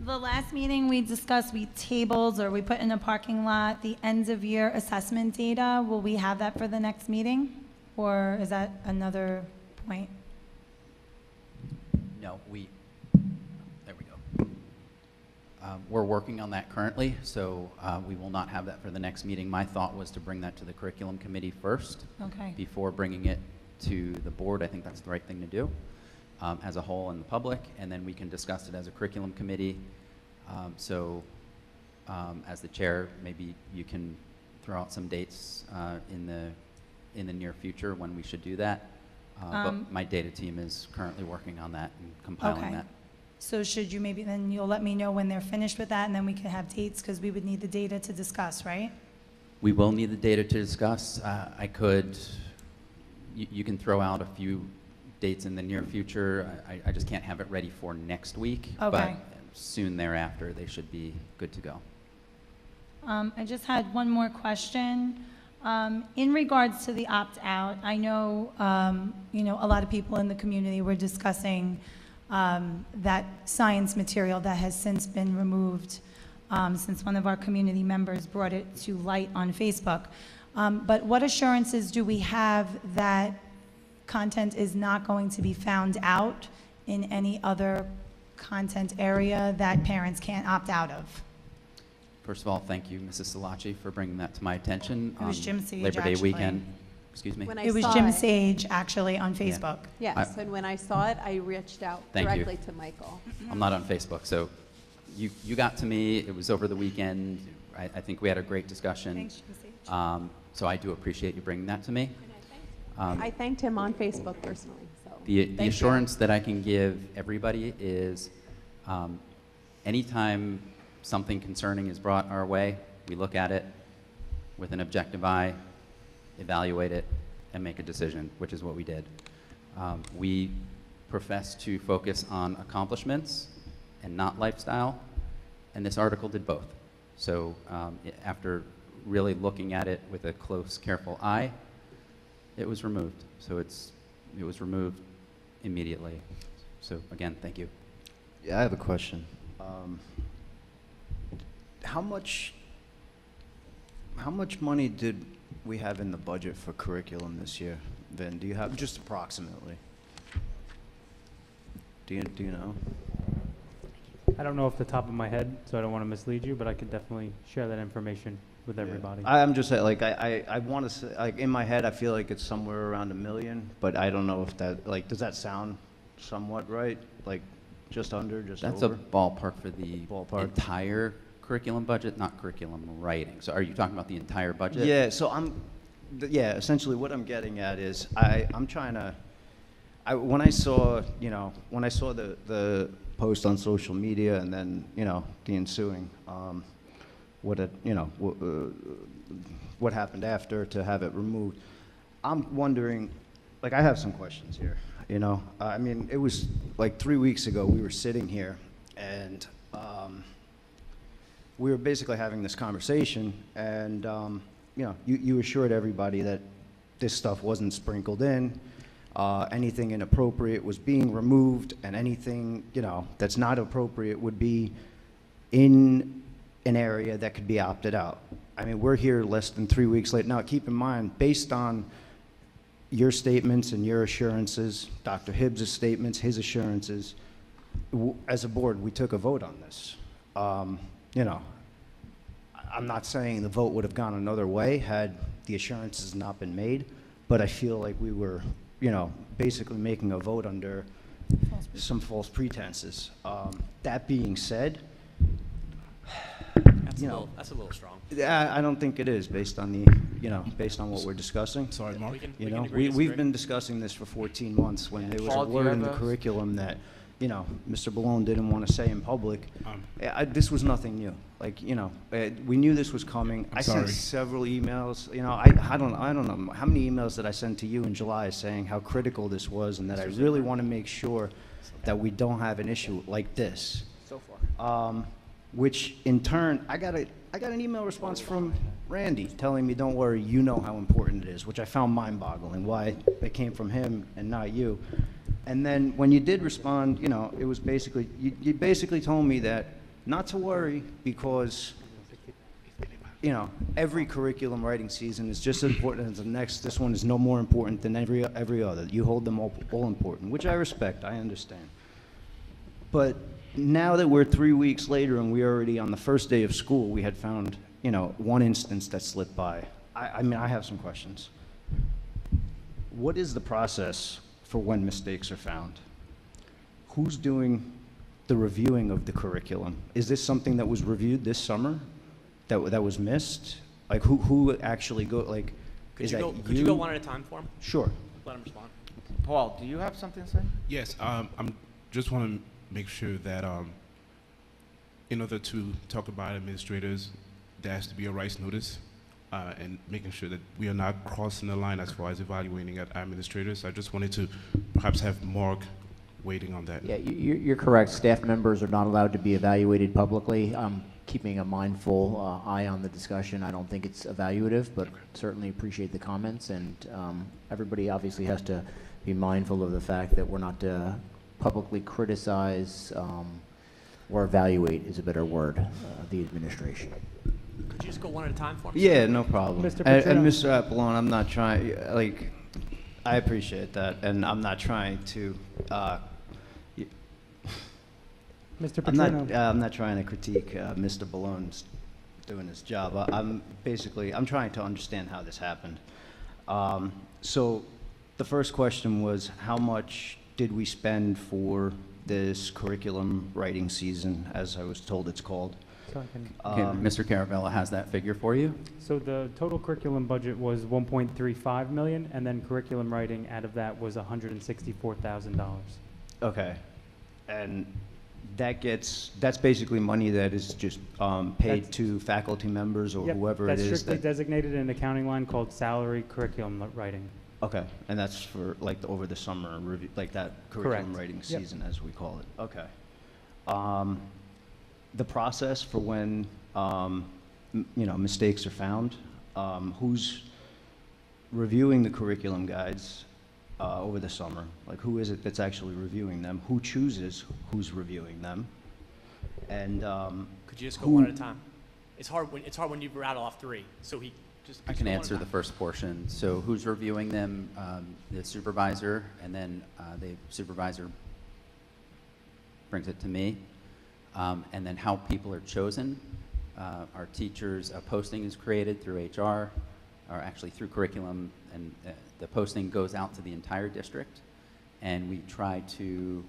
The last meeting we discussed, we tabled or we put in a parking lot the end of year assessment data. Will we have that for the next meeting? Or is that another point? No, there we go. We're working on that currently, so we will not have that for the next meeting. My thought was to bring that to the curriculum committee first. Okay. Before bringing it to the board. I think that's the right thing to do as a whole and the public, and then we can discuss it as a curriculum committee. As the chair, maybe you can throw out some dates in the near future when we should do that. But my data team is currently working on that and compiling Okay. that. So should you then you'll let me know when they're finished with that, and then we can have dates, because we would need the data to discuss, right? We will need the data to discuss. You can throw out a few dates in the near future. I just can't have it ready for next week. Okay. But soon thereafter, they should be good to go. I just had one more question. In regards to the opt-out, I know, a lot of people in the community were discussing that science material that has since been removed since one of our community members brought it to light on Facebook. But what assurances do we have that content is not going to be found out in any other content area that parents can't opt out of? First of all, thank you, Mrs. Salachi, for bringing that to my attention. It was on Jim Sage, Labor Day actually. weekend. Excuse me? When I It was saw Jim it- Sage, actually, on Facebook. Yes, and when I saw it, I reached out Thank you. directly to Michael. I'm not on Facebook, so you got to me. It was over the weekend. I think we had a great discussion. Thanks, Jim Sage. So I do appreciate you bringing that to me. I thanked him on Facebook personally, so. The thank you. assurance that I can give everybody is anytime something concerning is brought our way, we look at it with an objective eye, evaluate it, and make a decision, which is what we did. We profess to focus on accomplishments and not lifestyle, and this article did both. So after really looking at it with a close, careful eye, it was removed. So it was removed immediately. So again, thank you. Yeah, I have a question. How much money did we have in the budget for curriculum this year? Vin, do you have, just approximately? Do you know? I don't know off the top of my head, so I don't want to mislead you, but I could definitely share that information with everybody. I'm just saying, like, I want to say, like, in my head, I feel like it's somewhere around $1 million, but I don't know if that, like, does that sound somewhat right? Like, just under, just That's over? a ballpark for the Ballpark. entire curriculum budget, not curriculum writing. So are you talking about the entire budget? Yeah, so yeah, essentially what I'm getting at is I'm trying to, when I saw, when I saw the post on social media and then, the ensuing, what happened after to have it removed, I'm wondering, like, I have some questions here, I mean, it was like 3 weeks ago, we were sitting here and we were basically having this conversation and, you assured everybody that this stuff wasn't sprinkled in, anything inappropriate was being removed, and anything, that's not appropriate would be in an area that could be opted out. I mean, we're here less than 3 weeks later. Now, keep in mind, based on your statements and your assurances, Dr. Hibbs' statements, his assurances, as a board, we took a vote on this. I'm not saying the vote would have gone another way had the assurances not been made, but I feel like we were, basically making a vote under some false pretenses. That being said, That's a little strong. I don't think it is based on based on what we're discussing. Sorry, Mark. We've been discussing this for 14 months when there was Paul, a do you word in have the a- curriculum that, Mr. Balone didn't want to say in public. This was nothing new. Like, we knew this was coming. I sent sorry. several emails. I don't know how many emails did I send to you in July saying how critical this was and that I really want to make sure that we don't have an issue like this. So far. Which in turn, I got an email response from Randy telling me, don't worry, you know how important it is, which I found mind-boggling, why it came from him and not you. And then when you did respond, it was basically, you basically told me that not to worry because, every curriculum writing season is just as important as the next. This one is no more important than every other. You hold them all important, which I respect, I understand. But now that we're 3 weeks later and we're already on the first day of school, we had found, one instance that slipped by. I mean, I have some questions. What is the process for when mistakes are found? Who's doing the reviewing of the curriculum? Is this something that was reviewed this summer that was missed? Like, who actually Could you go one at a time for him? Sure. Let him respond. Paul, do you have something to say? Yes, I'm just want to make sure that in order to talk about administrators, there has to be a rights notice and making sure that we are not crossing the line as far as evaluating at administrators. I just wanted to perhaps have Mark waiting on that. Yeah, you're correct. Staff members are not allowed to be evaluated publicly. I'm keeping a mindful eye on the discussion. I don't think it's evaluative, but certainly appreciate the comments. And everybody obviously has to be mindful of the fact that we're not to publicly criticize or evaluate is a better word, the administration. Could you just go one at a time for him? Yeah, no problem. Mr. And Petrino. Mr. Apollon, I'm not trying, I appreciate that, and I'm not trying to, Mr. Petrino. I'm not trying to critique Mr. Ballone's doing his job. I'm trying to understand how this happened. So the first question was, how much did we spend for this curriculum writing season, as I was told it's called? So I can- Okay, Mr. Caravella has that figure for you. So the total curriculum budget was 1.35 million, and then curriculum writing out of that was $164,000. Okay. And that's basically money that is just paid That's- to faculty members or Yep, whoever it that's is. strictly designated in an accounting line called salary curriculum writing. Okay, and that's for over the summer review, like that curriculum Correct. writing Yep. season, as we call it. Okay. The process for when mistakes are found, who's reviewing the curriculum guides over the summer? Like, who is it that's actually reviewing them? Who chooses who's reviewing them? And Could you just go one at a time? It's hard when you rattle off three. So I can answer the first portion. So who's reviewing them? The supervisor, and then the supervisor brings it to me. And then how people are chosen. Our teachers, a posting is created through HR, or actually through curriculum, and the posting goes out to the entire district. And we try to,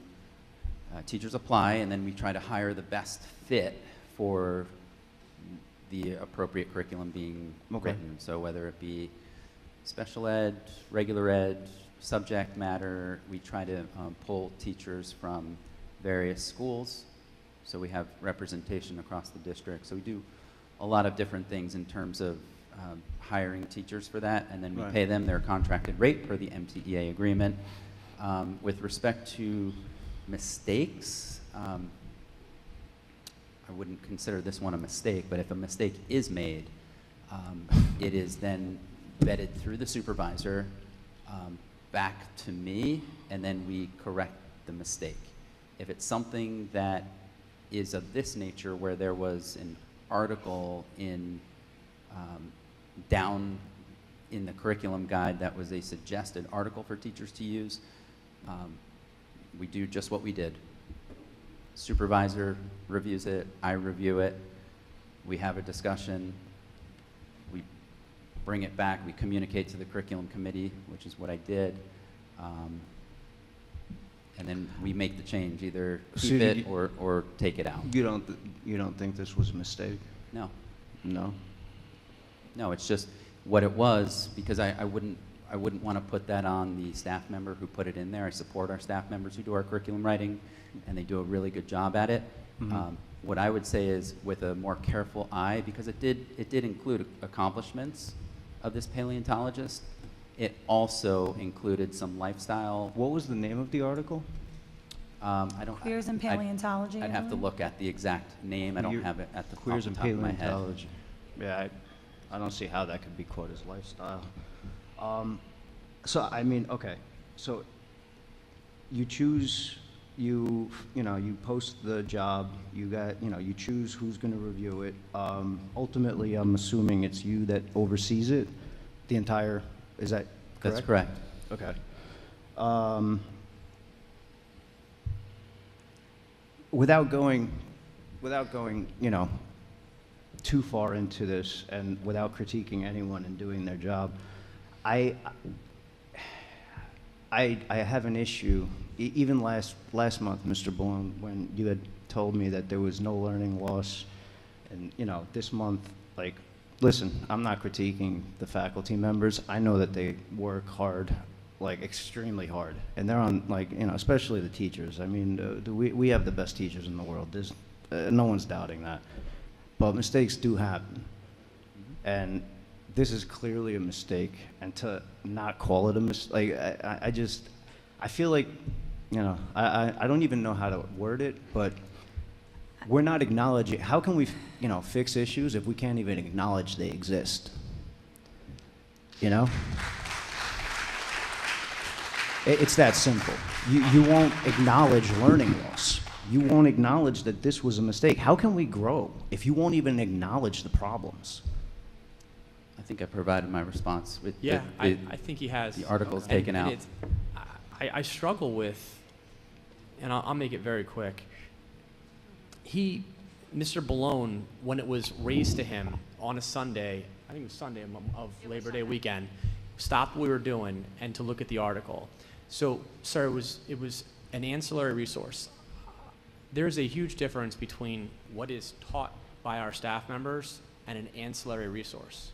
teachers apply, and then we try to hire the best fit for the appropriate curriculum being written. So whether it be special ed, regular ed, subject matter, we try to pull teachers from various schools. So we have representation across the district. So we do a lot of different things in terms of hiring teachers for that, and then we pay them their contracted rate per the MTEA agreement. With respect to mistakes, I wouldn't consider this one a mistake, but if a mistake is made, it is then vetted through the supervisor back to me, and then we correct the mistake. If it's something that is of this nature, where there was an article in down in the curriculum guide that was a suggested article for teachers to use, we do just what we did. Supervisor reviews it, I review it, we have a discussion, we bring it back, we communicate to the curriculum committee, which is what I did, and then we make the change, either keep it or take it out. You don't think this was a mistake? No. No? No, it's just what it was, because I wouldn't want to put that on the staff member who put it in there. I support our staff members who do our curriculum writing, and they do a really good job at it. Mhm. What I would say is, with a more careful eye, because it did include accomplishments of this paleontologist, it also included some lifestyle. What was the name of the article? I don't. Queers in Paleontology. I'd have to look at the exact name. I don't have it at the Queers in top of my head. Paleontology. Yeah, I don't see how that could be quote as lifestyle. So I mean, okay, so you choose, you post the job, you choose who's going to review it. Ultimately, I'm assuming it's you that oversees it, the entire. Is that correct? That's correct. Okay. Without going, too far into this, and without critiquing anyone and doing their job, I have an issue. Even last month, Mr. Balloon, when you had told me that there was no learning loss, and this month, like, listen, I'm not critiquing the faculty members. I know that they work hard, like extremely hard, and they're on, like, especially the teachers. I mean, we have the best teachers in the world. There's no one's doubting that, but mistakes do happen, and this is clearly a mistake. And to not call it a mistake, I feel like, I don't even know how to word it, but we're not acknowledging. How can we, fix issues if we can't even acknowledge they exist? It's that simple. You won't acknowledge learning loss. You won't acknowledge that this was a mistake. How can we grow if you won't even acknowledge the problems? I think I provided my response. Yeah, I think he has. The article's taken out. I struggle with, and I'll make it very quick. Mr. Balone, when it was raised to him on a Sunday, I think it was Sunday of Labor Day weekend, stopped what we were doing and to look at the article. So, sir, it was an ancillary resource. There's a huge difference between what is taught by our staff members and an ancillary resource.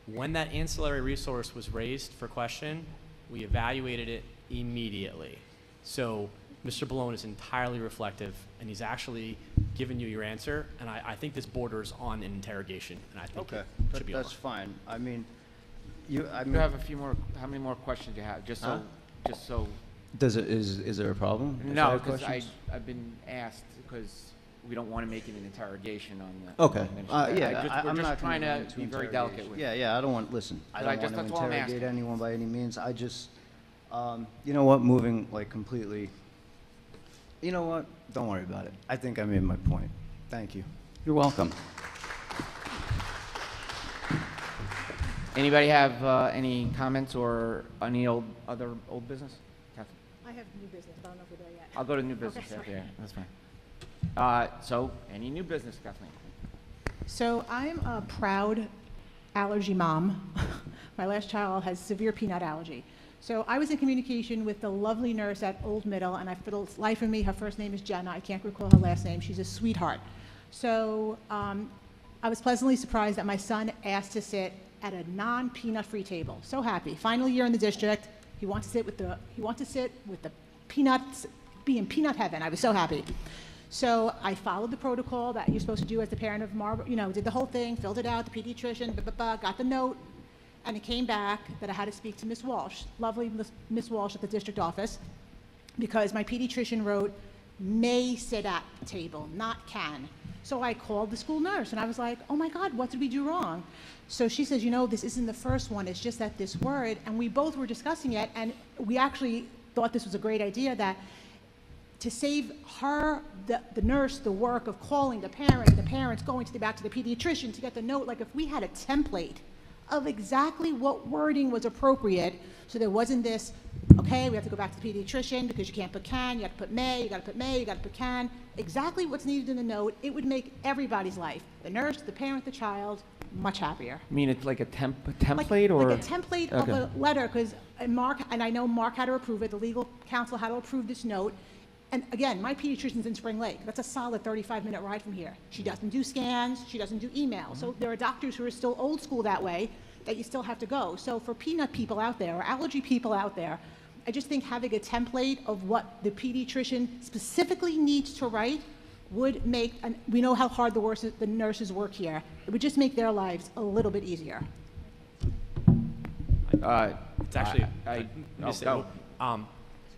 When that ancillary resource was raised for question, we evaluated it immediately. So Mr. Balone is entirely reflective, and he's actually given you your answer, and I think this borders on an interrogation, and I think it should be that's over. fine. I mean, You have a few more. How many more questions do you have? Just so. Is there a problem? if I No, have because questions? I've been asked, because we don't want to make it an interrogation on the. Okay. administrator. We're I'm just not trying gonna to go be very interrogation. delicate with it. Yeah, I don't want, listen, I don't want to that's all I'm interrogate asking. anyone by any means. I just, you know what, moving like completely, you know what, don't worry about it. I think I made my point. Thank you. You're welcome. Anybody have any comments or any other old business? Catherine? I have new business, but I don't know if we're there yet. I'll go to new business Okay, after sorry. here. That's fine. So, any new business, Kathleen? So I'm a proud allergy mom. My last child has severe peanut allergy. So I was in communication with the lovely nurse at Old Middle, and for the life of me, her first name is Jenna. I can't recall her last name. She's a sweetheart. So I was pleasantly surprised that my son asked to sit at a non-peanut-free table. So happy. Final year in the district. He wants to sit with the peanuts, be in peanut heaven. I was so happy. So I followed the protocol that you're supposed to do as the parent of Marlboro, did the whole thing, filled it out, the pediatrician, got the note, and it came back that I had to speak to Miss Walsh, lovely Miss Walsh at the district office, because my pediatrician wrote, may sit at the table, not can. So I called the school nurse, and I was like, oh my God, what did we do wrong? So she says, this isn't the first one, it's just that this word, and we both were discussing it, and we actually thought this was a great idea, that to save her, the nurse, the work of calling the parents going back to the pediatrician to get the note, like if we had a template of exactly what wording was appropriate, so there wasn't this, okay, we have to go back to the pediatrician because you can't put can, you have to put may, you got to put may, you got to put can, exactly what's needed in the note, it would make everybody's life, the nurse, the parent, the child, much happier. I mean, it's like a template or? Like a template of a letter, because I know Mark had to approve it, the legal counsel had to approve this note. And again, my pediatrician's in Spring Lake. That's a solid 35-minute ride from here. She doesn't do scans, she doesn't do email. So there are doctors who are still old school that way that you still have to go. So for peanut people out there, or allergy people out there, I just think having a template of what the pediatrician specifically needs to write would make, and we know how hard the nurses work here, it would just make their lives a little bit easier. It's actually, go.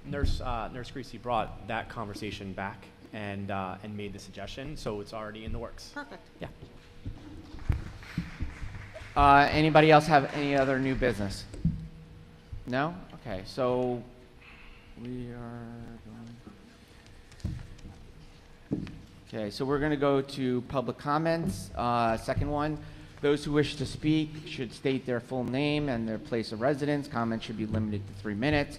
Nurse Greasy brought that conversation back and made the suggestion, so it's already in the works. Perfect. Yeah. Anybody else have any other new business? No? Okay, so we are going. Okay, so we're going to go to public comments. Second one, those who wish to speak should state their full name and their place of residence. Comments should be limited to 3 minutes.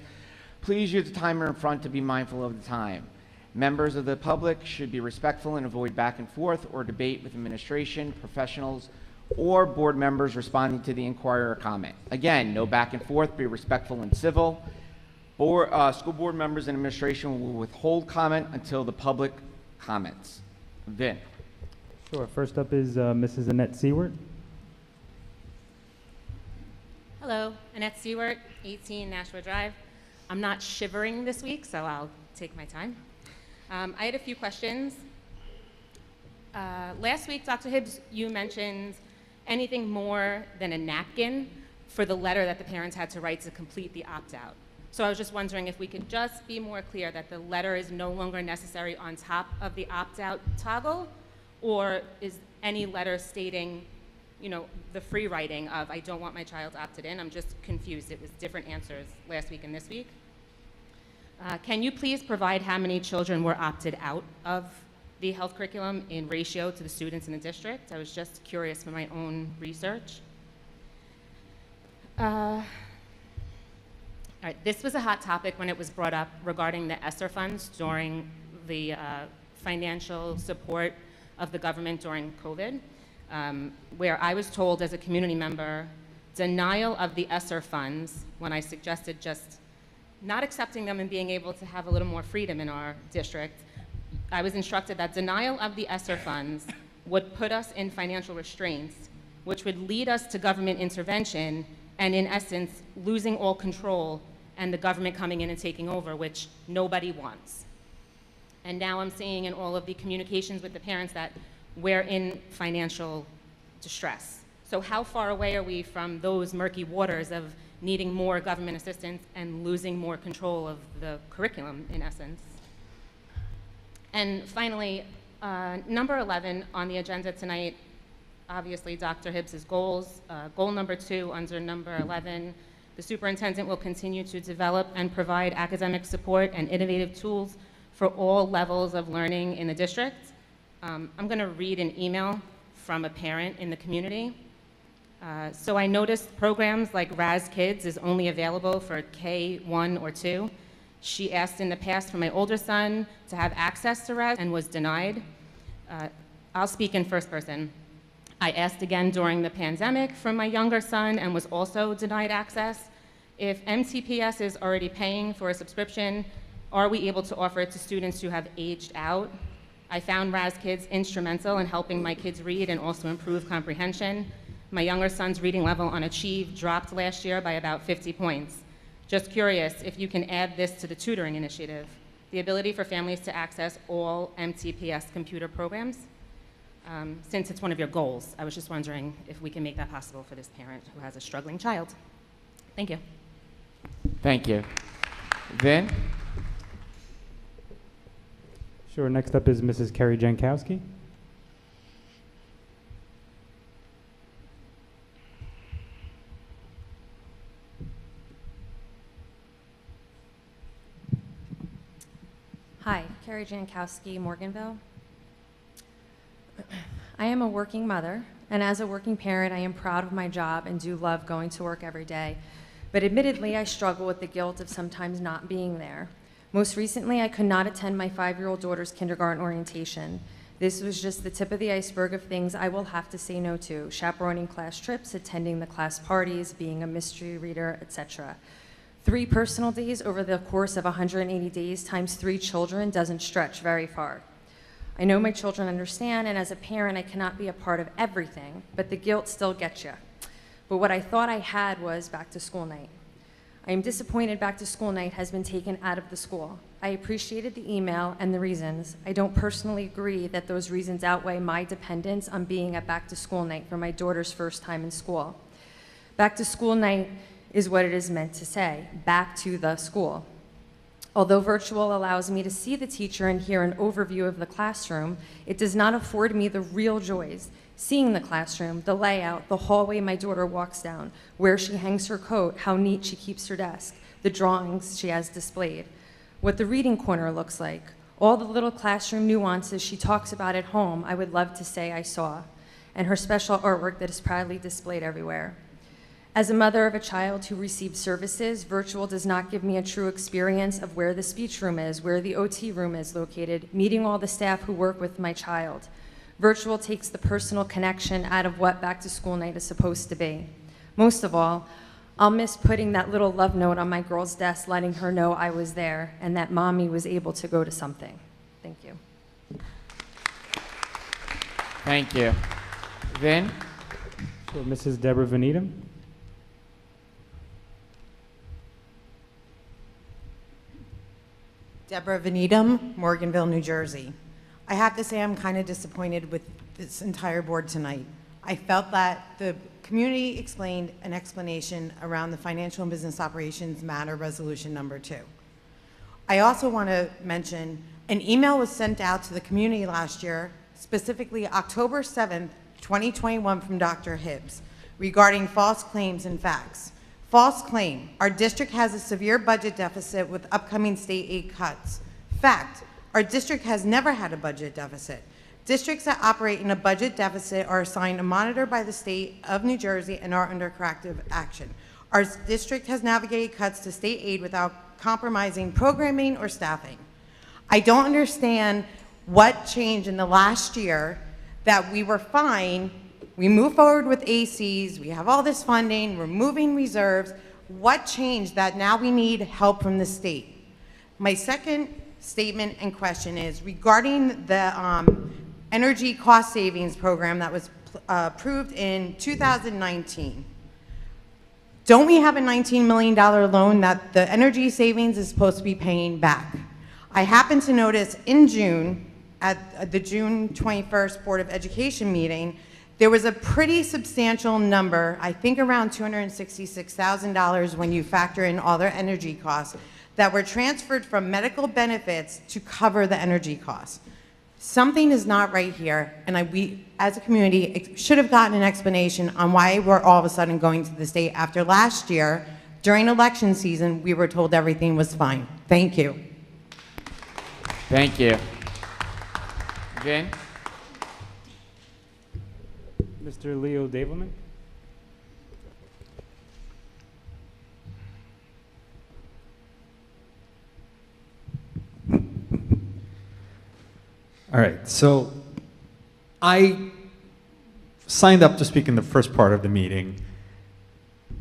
Please use the timer in front to be mindful of the time. Members of the public should be respectful and avoid back and forth or debate with administration, professionals, or board members responding to the inquiry or comment. Again, no back and forth, be respectful and civil. School board members and administration will withhold comment until the public comments. Vin. Sure. First up is Mrs. Annette Seward. Hello, Annette Seward, 18 Nashua Drive. I'm not shivering this week, so I'll take my time. I had a few questions. Last week, Dr. Hibbs, you mentioned anything more than a napkin for the letter that the parents had to write to complete the opt-out. So I was just wondering if we could just be more clear that the letter is no longer necessary on top of the opt-out toggle, or is any letter stating, the free writing of I don't want my child opted in? I'm just confused. It was different answers last week and this week. Can you please provide how many children were opted out of the health curriculum in ratio to the students in the district? I was just curious for my own research. All right, this was a hot topic when it was brought up regarding the ESSER funds during the financial support of the government during COVID, where I was told as a community member, denial of the ESSER funds when I suggested just not accepting them and being able to have a little more freedom in our district. I was instructed that denial of the ESSER funds would put us in financial restraints, which would lead us to government intervention and, in essence, losing all control and the government coming in and taking over, which nobody wants. And now I'm seeing in all of the communications with the parents that we're in financial distress. So how far away are we from those murky waters of needing more government assistance and losing more control of the curriculum, in essence? And finally, number 11 on the agenda tonight, obviously Dr. Hibbs's goals. Goal number 2 under number 11, the superintendent will continue to develop and provide academic support and innovative tools for all levels of learning in the district. I'm going to read an email from a parent in the community. So I noticed programs like Raz Kids is only available for K1 or 2. She asked in the past for my older son to have access to Raz and was denied. I'll speak in first person. I asked again during the pandemic for my younger son and was also denied access. If MTPS is already paying for a subscription, are we able to offer it to students who have aged out? I found Raz Kids instrumental in helping my kids read and also improve comprehension. My younger son's reading level on Achieve dropped last year by about 50 points. Just curious if you can add this to the tutoring initiative, the ability for families to access all MTPS computer programs. Since it's one of your goals, I was just wondering if we can make that possible for this parent who has a struggling child. Thank you. Thank you. Vin? Sure, next up is Mrs. Kerry Jankowski. Hi, Carrie Jankowski, Morganville. I am a working mother, and as a working parent, I am proud of my job and do love going to work every day. But admittedly, I struggle with the guilt of sometimes not being there. Most recently, I could not attend my 5-year-old daughter's kindergarten orientation. This was just the tip of the iceberg of things I will have to say no to: chaperoning class trips, attending the class parties, being a mystery reader, etc. 3 personal days over the course of 180 days times 3 children doesn't stretch very far. I know my children understand, and as a parent, I cannot be a part of everything, but the guilt still gets you. But what I thought I had was back to school night. I am disappointed back to school night has been taken out of the school. I appreciated the email and the reasons. I don't personally agree that those reasons outweigh my dependence on being at back to school night for my daughter's first time in school. Back to school night is what it is meant to say, back to the school. Although virtual allows me to see the teacher and hear an overview of the classroom, it does not afford me the real joys: seeing the classroom, the layout, the hallway my daughter walks down, where she hangs her coat, how neat she keeps her desk, the drawings she has displayed, what the reading corner looks like, all the little classroom nuances she talks about at home I would love to say I saw, and her special artwork that is proudly displayed everywhere. As a mother of a child who received services, virtual does not give me a true experience of where the speech room is, where the OT room is located, meeting all the staff who work with my child. Virtual takes the personal connection out of what back to school night is supposed to be. Most of all, I'll miss putting that little love note on my girl's desk, letting her know I was there and that mommy was able to go to something. Thank you. Thank you. Vin? Sure, Mrs. Deborah Van Edem. Deborah Van Edem, Morganville, New Jersey. I have to say I'm kind of disappointed with this entire board tonight. I felt that the community explained an explanation around the financial and business operations matter resolution number 2. I also want to mention an email was sent out to the community last year, specifically October 7th, 2021 from Dr. Hibbs regarding false claims and facts. False claim: our district has a severe budget deficit with upcoming state aid cuts. Fact: our district has never had a budget deficit. Districts that operate in a budget deficit are assigned a monitor by the state of New Jersey and are under corrective action. Our district has navigated cuts to state aid without compromising programming or staffing. I don't understand what changed in the last year that we were fine. We move forward with ACs, we have all this funding, we're moving reserves. What changed that now we need help from the state? My second statement and question is regarding the energy cost savings program that was approved in 2019. Don't we have a $19 million loan that the energy savings is supposed to be paying back? I happened to notice in June, at the June 21st Board of Education meeting, there was a pretty substantial number, I think around $266,000 when you factor in all their energy costs, that were transferred from medical benefits to cover the energy costs. Something is not right here, and we, as a community, should have gotten an explanation on why we're all of a sudden going to the state after last year, during election season, we were told everything was fine. Thank you. Thank you. Vin? Mr. Leo Davelman. All right, so I signed up to speak in the first part of the meeting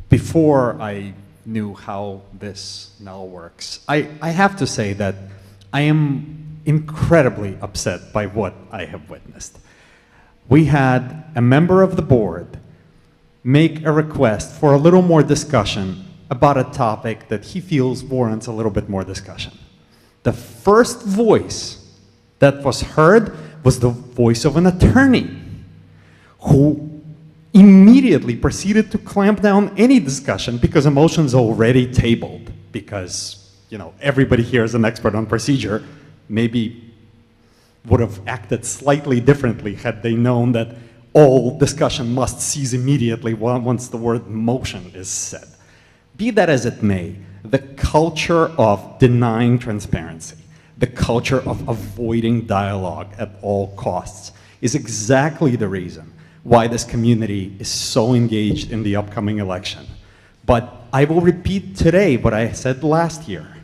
before I knew how this now works. I have to say that I am incredibly upset by what I have witnessed. We had a member of the board make a request for a little more discussion about a topic that he feels warrants a little bit more discussion. The first voice that was heard was the voice of an attorney who immediately proceeded to clamp down any discussion because a motion's already tabled, because, you know, everybody here is an expert on procedure, maybe would have acted slightly differently had they known that all discussion must cease immediately once the word motion is said. Be that as it may, the culture of denying transparency, the culture of avoiding dialogue at all costs is exactly the reason why this community is so engaged in the upcoming election. But I will repeat today what I said last year.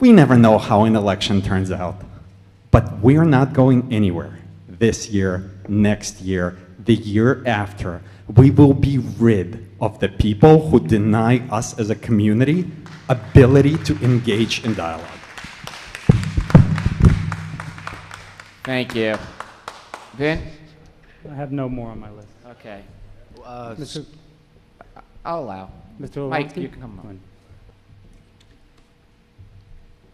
We never know how an election turns out, but we're not going anywhere this year, next year, the year after. We will be rid of the people who deny us as a community ability to engage in dialogue. Thank you. Vin? I have no more on my list. Okay. Mr. I'll allow. Mr. Mike, Olansky? you can come on.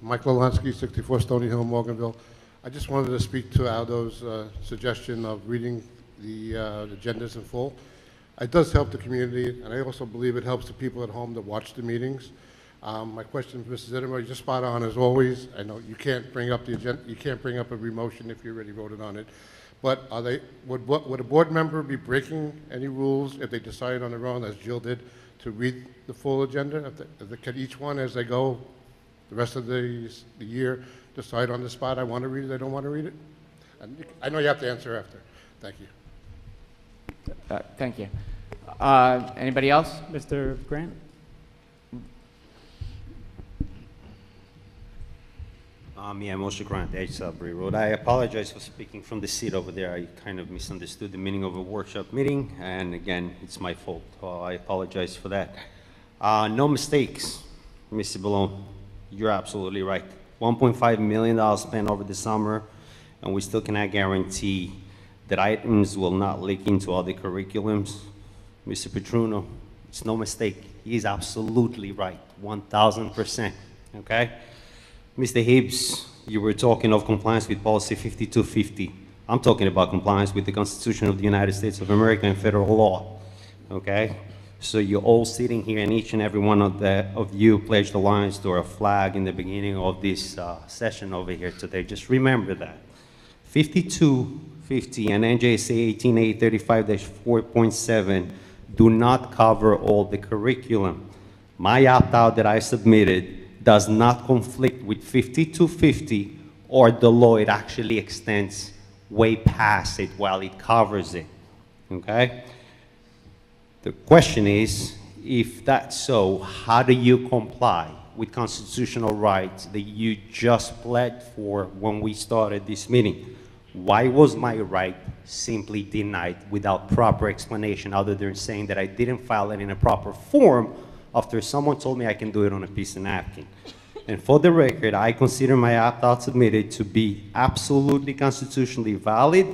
Mike Lolansky, 64 Stony Hill, Morganville. I just wanted to speak to Aldo's suggestion of reading the agendas in full. It does help the community, and I also believe it helps the people at home that watch the meetings. My question, Mrs. Zitterman, you're spot on as always. I know you can't bring up the agenda, you can't bring up a remotion if you already voted on it. But are they, would a board member be breaking any rules if they decided on their own, as Jill did, to read the full agenda? If they could each one, as they go the rest of the year, decide on the spot, I want to read it, I don't want to read it? And I know you have to answer after. Thank you. Thank you. Anybody else? Mr. Grant? Yeah, Moshe Grant, 8 Sudbury Road. I apologize for speaking from the seat over there. I kind of misunderstood the meaning of a workshop meeting, and again, it's my fault. I apologize for that. No mistakes, Mr. Balone. You're absolutely right. $1.5 million spent over the summer, and we still cannot guarantee that items will not leak into other curriculums. Mr. Petruno, it's no mistake. He's absolutely right, 1,000%, okay? Mr. Hibbs, you were talking of compliance with policy 5250. I'm talking about compliance with the Constitution of the United States of America and federal law, okay? So you're all sitting here, and each and every one of you pledged allegiance to a flag in the beginning of this session over here today. Just remember that. 5250 and NJSA 18835-4.7 do not cover all the curriculum. My opt-out that I submitted does not conflict with 5250 or the law. It actually extends way past it while it covers it, okay? The question is, if that's so, how do you comply with constitutional rights that you just pled for when we started this meeting? Why was my right simply denied without proper explanation, other than saying that I didn't file it in a proper form after someone told me I can do it on a piece of napkin? And for the record, I consider my opt-out submitted to be absolutely constitutionally valid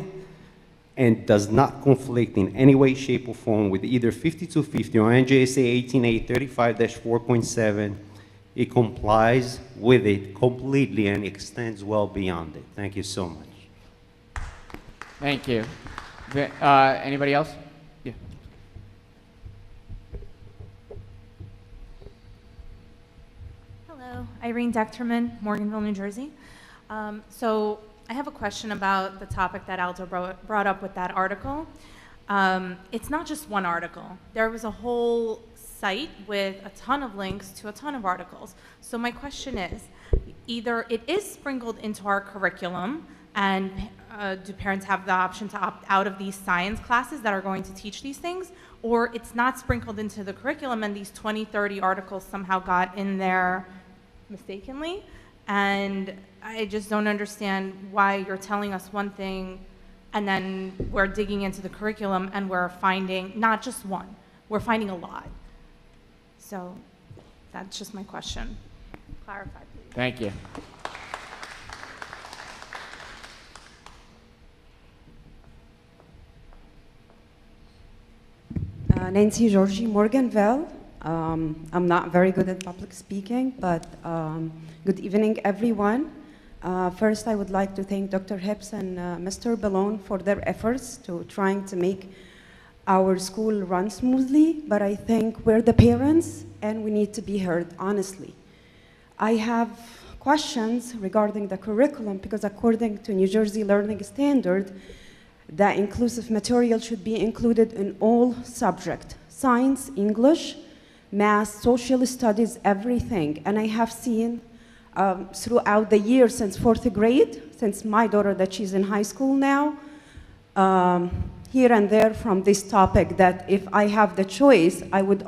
and does not conflict in any way, shape, or form with either 5250 or NJSA 18835-4.7. It complies with it completely and extends well beyond it. Thank you so much. Thank you. Anybody else? Yeah. Hello, Irene Dechterman, Morganville, New Jersey. So I have a question about the topic that Aldo brought up with that article. It's not just one article. There was a whole site with a ton of links to a ton of articles. So my question is, either it is sprinkled into our curriculum, and do parents have the option to opt out of these science classes that are going to teach these things, or it's not sprinkled into the curriculum and these 20, 30 articles somehow got in there mistakenly? And I just don't understand why you're telling us one thing and then we're digging into the curriculum and we're finding not just one, we're finding a lot. So that's just my question. Clarify, please. Thank you. Nancy Georgie, Morganville. I'm not very good at public speaking, but good evening, everyone. First, I would like to thank Dr. Hips and Mr. Ballone for their efforts to trying to make our school run smoothly, but I think we're the parents and we need to be heard honestly. I have questions regarding the curriculum because according to New Jersey Learning Standard, the inclusive material should be included in all subjects, science, English, math, social studies, everything. And I have seen throughout the year since 4th grade, since my daughter that she's in high school now, here and there from this topic that if I have the choice, I would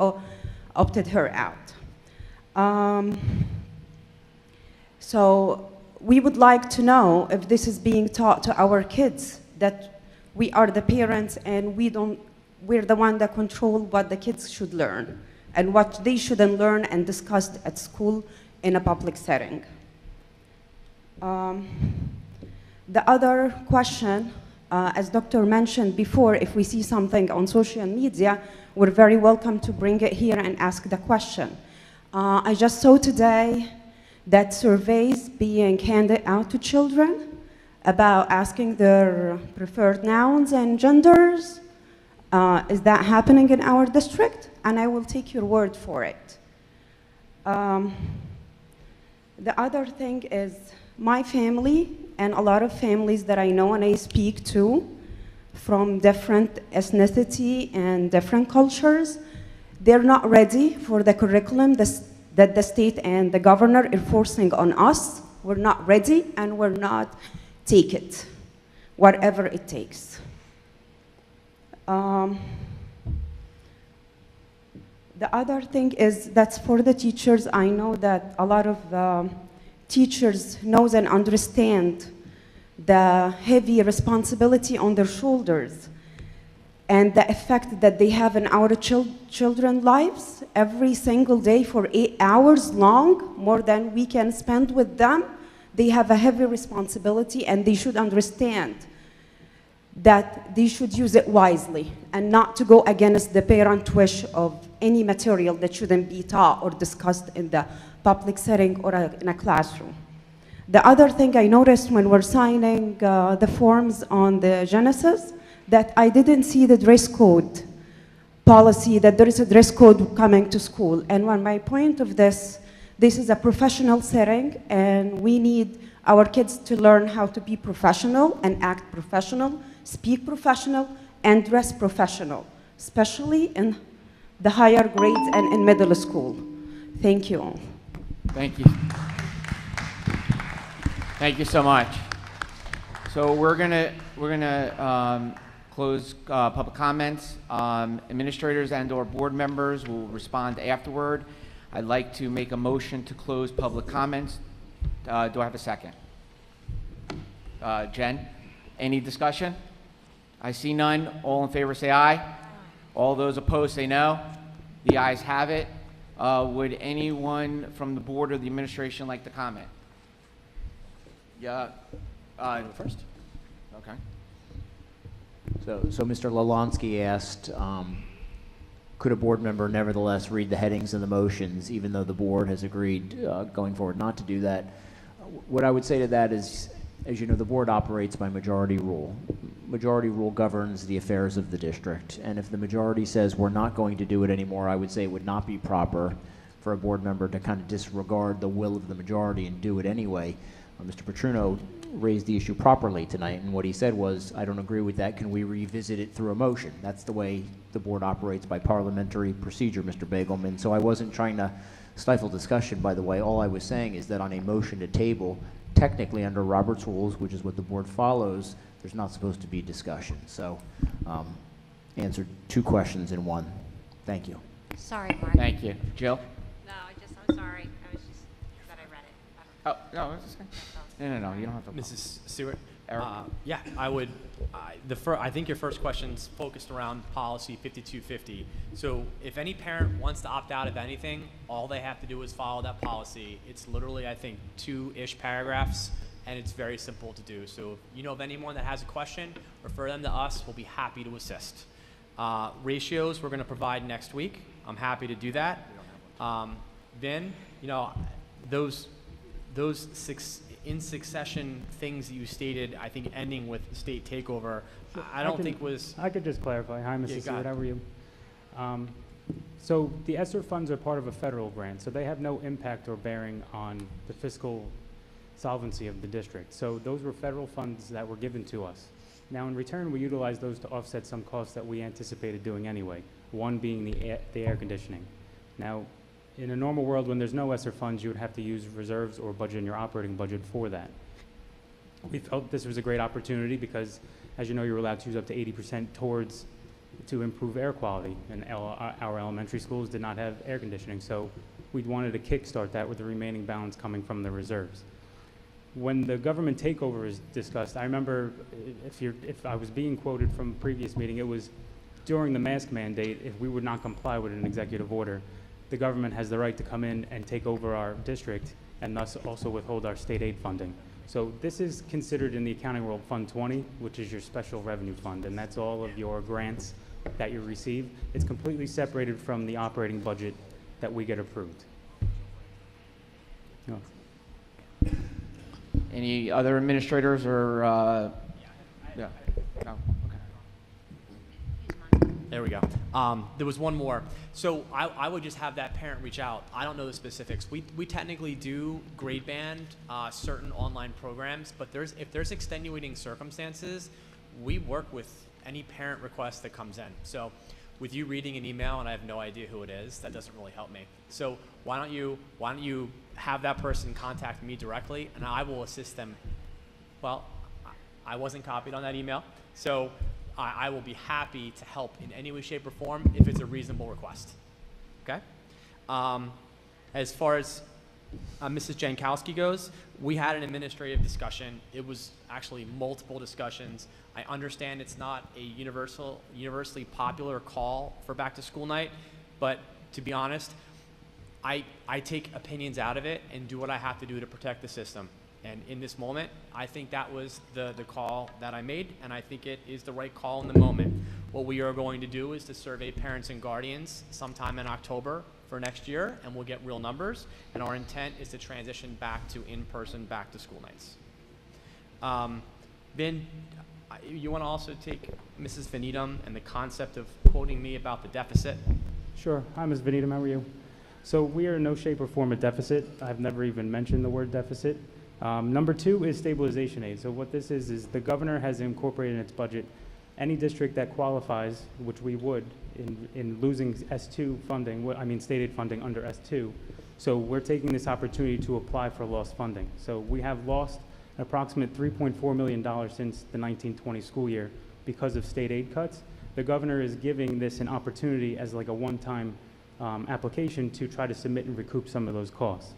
opted her out. So we would like to know if this is being taught to our kids, that we are the parents and we're the one that control what the kids should learn and what they shouldn't learn and discussed at school in a public setting. The other question, as Dr. mentioned before, if we see something on social media, we're very welcome to bring it here and ask the question. I just saw today that surveys being handed out to children about asking their preferred nouns and genders. Is that happening in our district? And I will take your word for it. The other thing is my family and a lot of families that I know and I speak to from different ethnicity and different cultures, they're not ready for the curriculum that the state and the governor are forcing on us. We're not ready and we're not take it, whatever it takes. The other thing is that's for the teachers. I know that a lot of teachers knows and understand the heavy responsibility on their shoulders and the effect that they have in our children's lives every single day for 8 hours long, more than we can spend with them. They have a heavy responsibility and they should understand that they should use it wisely and not to go against the parent wish of any material that shouldn't be taught or discussed in the public setting or in a classroom. The other thing I noticed when we're signing the forms on the Genesis, that I didn't see the dress code policy, that there is a dress code coming to school. And when my point of this is a professional setting, and we need our kids to learn how to be professional and act professional, speak professional, and dress professional, especially in the higher grades and in middle school. Thank you all. Thank you. Thank you so much. So we're gonna close public comments. Administrators and/or board members will respond afterward. I'd like to make a motion to close public comments. Do I have a second? Jen, any discussion? I see none. All in favor say aye. All those opposed say no. The ayes have it. Would anyone from the board or the administration like to comment? Yeah, first. Okay. So Mr. Lalonsky asked, could a board member nevertheless read the headings and the motions, even though the board has agreed going forward not to do that? What I would say to that is, as you know, the board operates by majority rule. Majority rule governs the affairs of the district, and if the majority says we're not going to do it anymore, I would say it would not be proper for a board member to kind of disregard the will of the majority and do it anyway. Mr. Petruno raised the issue properly tonight, and what he said was, I don't agree with that, can we revisit it through a motion? That's the way the board operates by parliamentary procedure, Mr. Bagelman. So I wasn't trying to stifle discussion, by the way. All I was saying is that on a motion to table, technically under Robert's rules, which is what the board follows, there's not supposed to be discussion. So answered two questions in one. Thank you. Sorry, Mark. Thank you. Jill? No, I'm sorry. I was just that I read it. Oh, no, it's okay. No, you don't have to. Mrs. Stewart? Eric? Yeah, I would, I think your first question's focused around policy 5250. So if any parent wants to opt out of anything, all they have to do is follow that policy. It's literally, I think, 2-ish paragraphs, and it's very simple to do. So if you know of anyone that has a question, refer them to us. We'll be happy to assist. Ratios we're going to provide next week. I'm happy to do that. Vin, you know, those in succession things that you stated, I think ending with state takeover, I don't think was. I could just clarify. Hi, Mrs. Stewart, how are you? So the ESSER funds are part of a federal grant, so they have no impact or bearing on the fiscal solvency of the district. So those were federal funds that were given to us. Now in return, we utilize those to offset some costs that we anticipated doing anyway, one being the air conditioning. Now, in a normal world, when there's no ESSER funds, you would have to use reserves or budget in your operating budget for that. We felt this was a great opportunity because, as you know, you're allowed to use up to 80% to improve air quality, and our elementary schools did not have air conditioning, so we wanted to kickstart that with the remaining balance coming from the reserves. When the government takeover is discussed, I remember, if I was being quoted from a previous meeting, it was during the mask mandate, if we would not comply with an executive order, the government has the right to come in and take over our district and thus also withhold our state aid funding. So this is considered in the accounting world Fund 20, which is your special revenue fund, and that's all of your grants that you receive. It's completely separated from the operating budget that we get approved. No. Any other administrators or, yeah, no, okay. There we go. There was one more. So I would just have that parent reach out. I don't know the specifics. We technically do grade band certain online programs, but if there's extenuating circumstances, we work with any parent request that comes in. So with you reading an email and I have no idea who it is, that doesn't really help me. So why don't you have that person contact me directly and I will assist them. Well, I wasn't copied on that email, so I will be happy to help in any way, shape, or form if it's a reasonable request. Okay? As far as Mrs. Jankowski goes, we had an administrative discussion. It was actually multiple discussions. I understand it's not a universally popular call for back to school night, but to be honest, I take opinions out of it and do what I have to do to protect the system. And in this moment, I think that was the call that I made, and I think it is the right call in the moment. What we are going to do is to survey parents and guardians sometime in October for next year, and we'll get real numbers. And our intent is to transition back to in-person back to school nights. Ben, you want to also take Mrs. Venedum and the concept of quoting me about the deficit? Sure. Hi, Ms. Venedum, how are you? So we are in no shape or form a deficit. I've never even mentioned the word deficit. Number 2 is stabilization aid. So what this is the governor has incorporated in its budget any district that qualifies, which we would, in losing S2 funding, I mean state aid funding under S2. So we're taking this opportunity to apply for lost funding. So we have lost an approximate $3.4 million since the 1920 school year because of state aid cuts. The governor is giving this an opportunity as like a one-time application to try to submit and recoup some of those costs.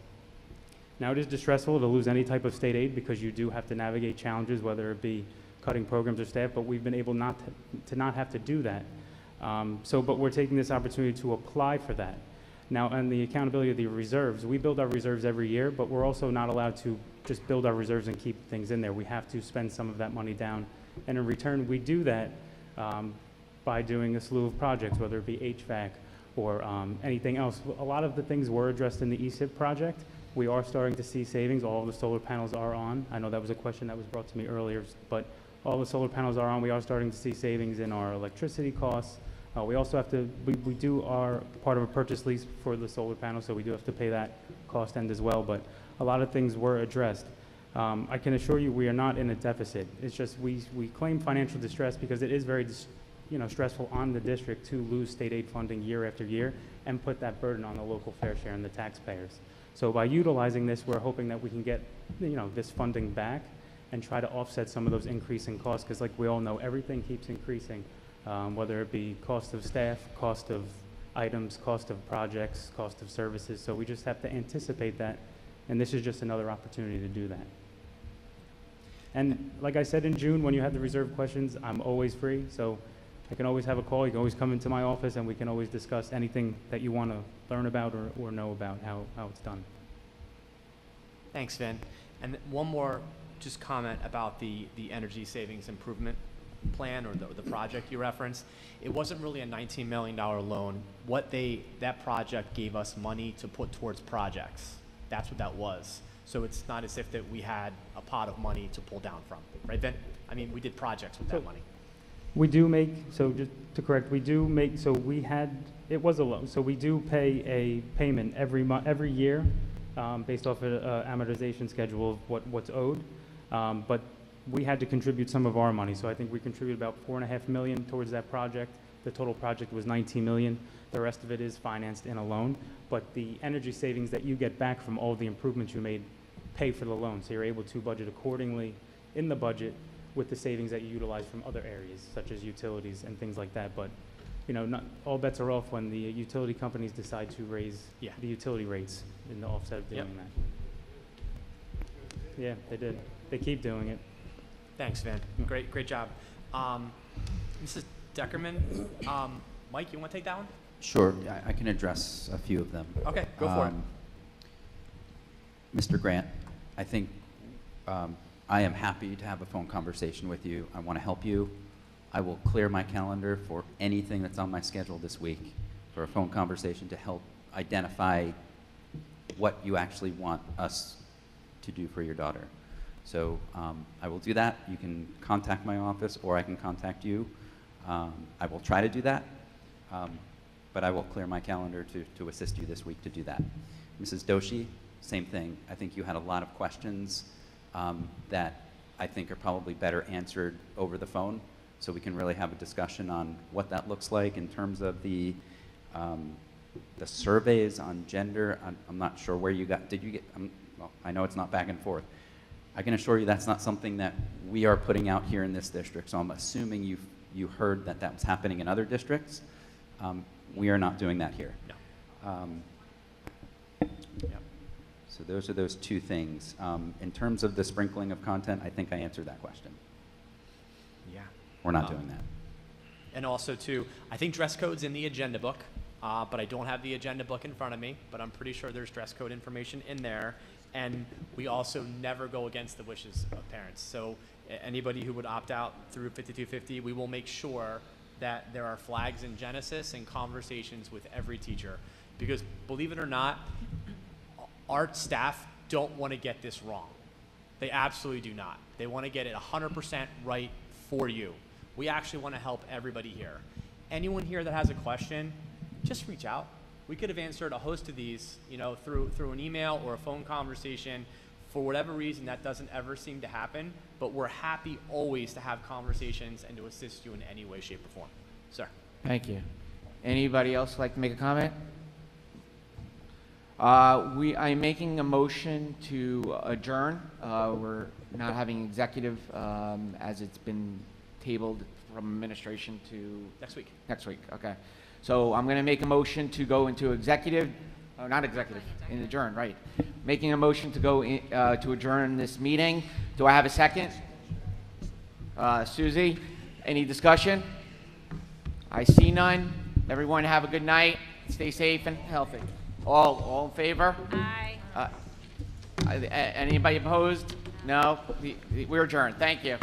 Now, it is distressful to lose any type of state aid because you do have to navigate challenges, whether it be cutting programs or staff, but we've been able not have to do that. But we're taking this opportunity to apply for that. Now, on the accountability of the reserves, we build our reserves every year, but we're also not allowed to just build our reserves and keep things in there. We have to spend some of that money down, and in return, we do that by doing a slew of projects, whether it be HVAC or anything else. A lot of the things were addressed in the ESIP project. We are starting to see savings. All of the solar panels are on. I know that was a question that was brought to me earlier, but all the solar panels are on. We are starting to see savings in our electricity costs. We also have to, we do our part of a purchase lease for the solar panels, so we do have to pay that cost end as well, but a lot of things were addressed. I can assure you we are not in a deficit. It's just we claim financial distress because it is very stressful on the district to lose state aid funding year after year and put that burden on the local fair share and the taxpayers. So by utilizing this, we're hoping that we can get this funding back and try to offset some of those increasing costs, because like we all know, everything keeps increasing, whether it be cost of staff, cost of items, cost of projects, cost of services. So we just have to anticipate that And this is just another opportunity to do that. And like I said in June, when you have the reserved questions, I'm always free. So I can always have a call. You can always come into my office and we can always discuss anything that you want to learn about or know about how it's done. Thanks, Vin. And one more just comment about the energy savings improvement plan or the project you referenced. It wasn't really a $19 million loan. That project gave us money to put towards projects. That's what that was. So it's not as if that we had a pot of money to pull down from, right, Vin? I mean, we did projects with that money. We do make, so just to correct, we do make, so we had, it was a loan. So we do pay a payment every year based off an amortization schedule of what's owed. But we had to contribute some of our money. So I think we contributed about $4.5 million towards that project. The total project was $19 million. The rest of it is financed in a loan. But the energy savings that you get back from all the improvements you made pay for the loan. So you're able to budget accordingly in the budget with the savings that you utilize from other areas, such as utilities and things like that. But, you know, not all bets are off when the utility companies decide to raise the utility rates in the offset of doing that. Yeah, they did. They keep doing it. Thanks, Vin. Great job. Mrs. Deckerman, Mike, you want to take that one? Sure, I can address a few of them. Okay, go for it. Mr. Grant, I think I am happy to have a phone conversation with you. I want to help you. I will clear my calendar for anything that's on my schedule this week for a phone conversation to help identify what you actually want us to do for your daughter. So I will do that. You can contact my office or I can contact you. I will try to do that, but I will clear my calendar to assist you this week to do that. Mrs. Doshi, same thing. I think you had a lot of questions that I think are probably better answered over the phone, so we can really have a discussion on what that looks like in terms of the surveys on gender. I'm not sure where you got, did you get, well, I know it's not back and forth. I can assure you that's not something that we are putting out here in this district, so I'm assuming you heard that that was happening in other districts. We are not doing that here. No. So those are those two things. In terms of the sprinkling of content, I think I answered that question. Yeah. We're not doing that. And also, too, I think dress code's in the agenda book, but I don't have the agenda book in front of me, but I'm pretty sure there's dress code information in there. And we also never go against the wishes of parents. So anybody who would opt out through 5250, we will make sure that there are flags in Genesis and conversations with every teacher. Because believe it or not, our staff don't want to get this wrong. They absolutely do not. They want to get it 100% right for you. We actually want to help everybody here. Anyone here that has a question, just reach out. We could have answered a host of these, you know, through an email or a phone conversation. For whatever reason, that doesn't ever seem to happen, but we're happy always to have conversations and to assist you in any way, shape, or form. Sir. Thank you. Anybody else like to make a comment? I'm making a motion to adjourn. We're not having executive as it's been tabled from administration to next week. Next week, okay. So I'm going to make a motion to go into executive, not executive, in adjourn, right. Making a motion to go in, to adjourn this meeting. Do I have a second? Susie, any discussion? I see none. Everyone have a good night. Stay safe and healthy. All in favor? Aye. Anybody opposed? No? We're adjourned. Thank you.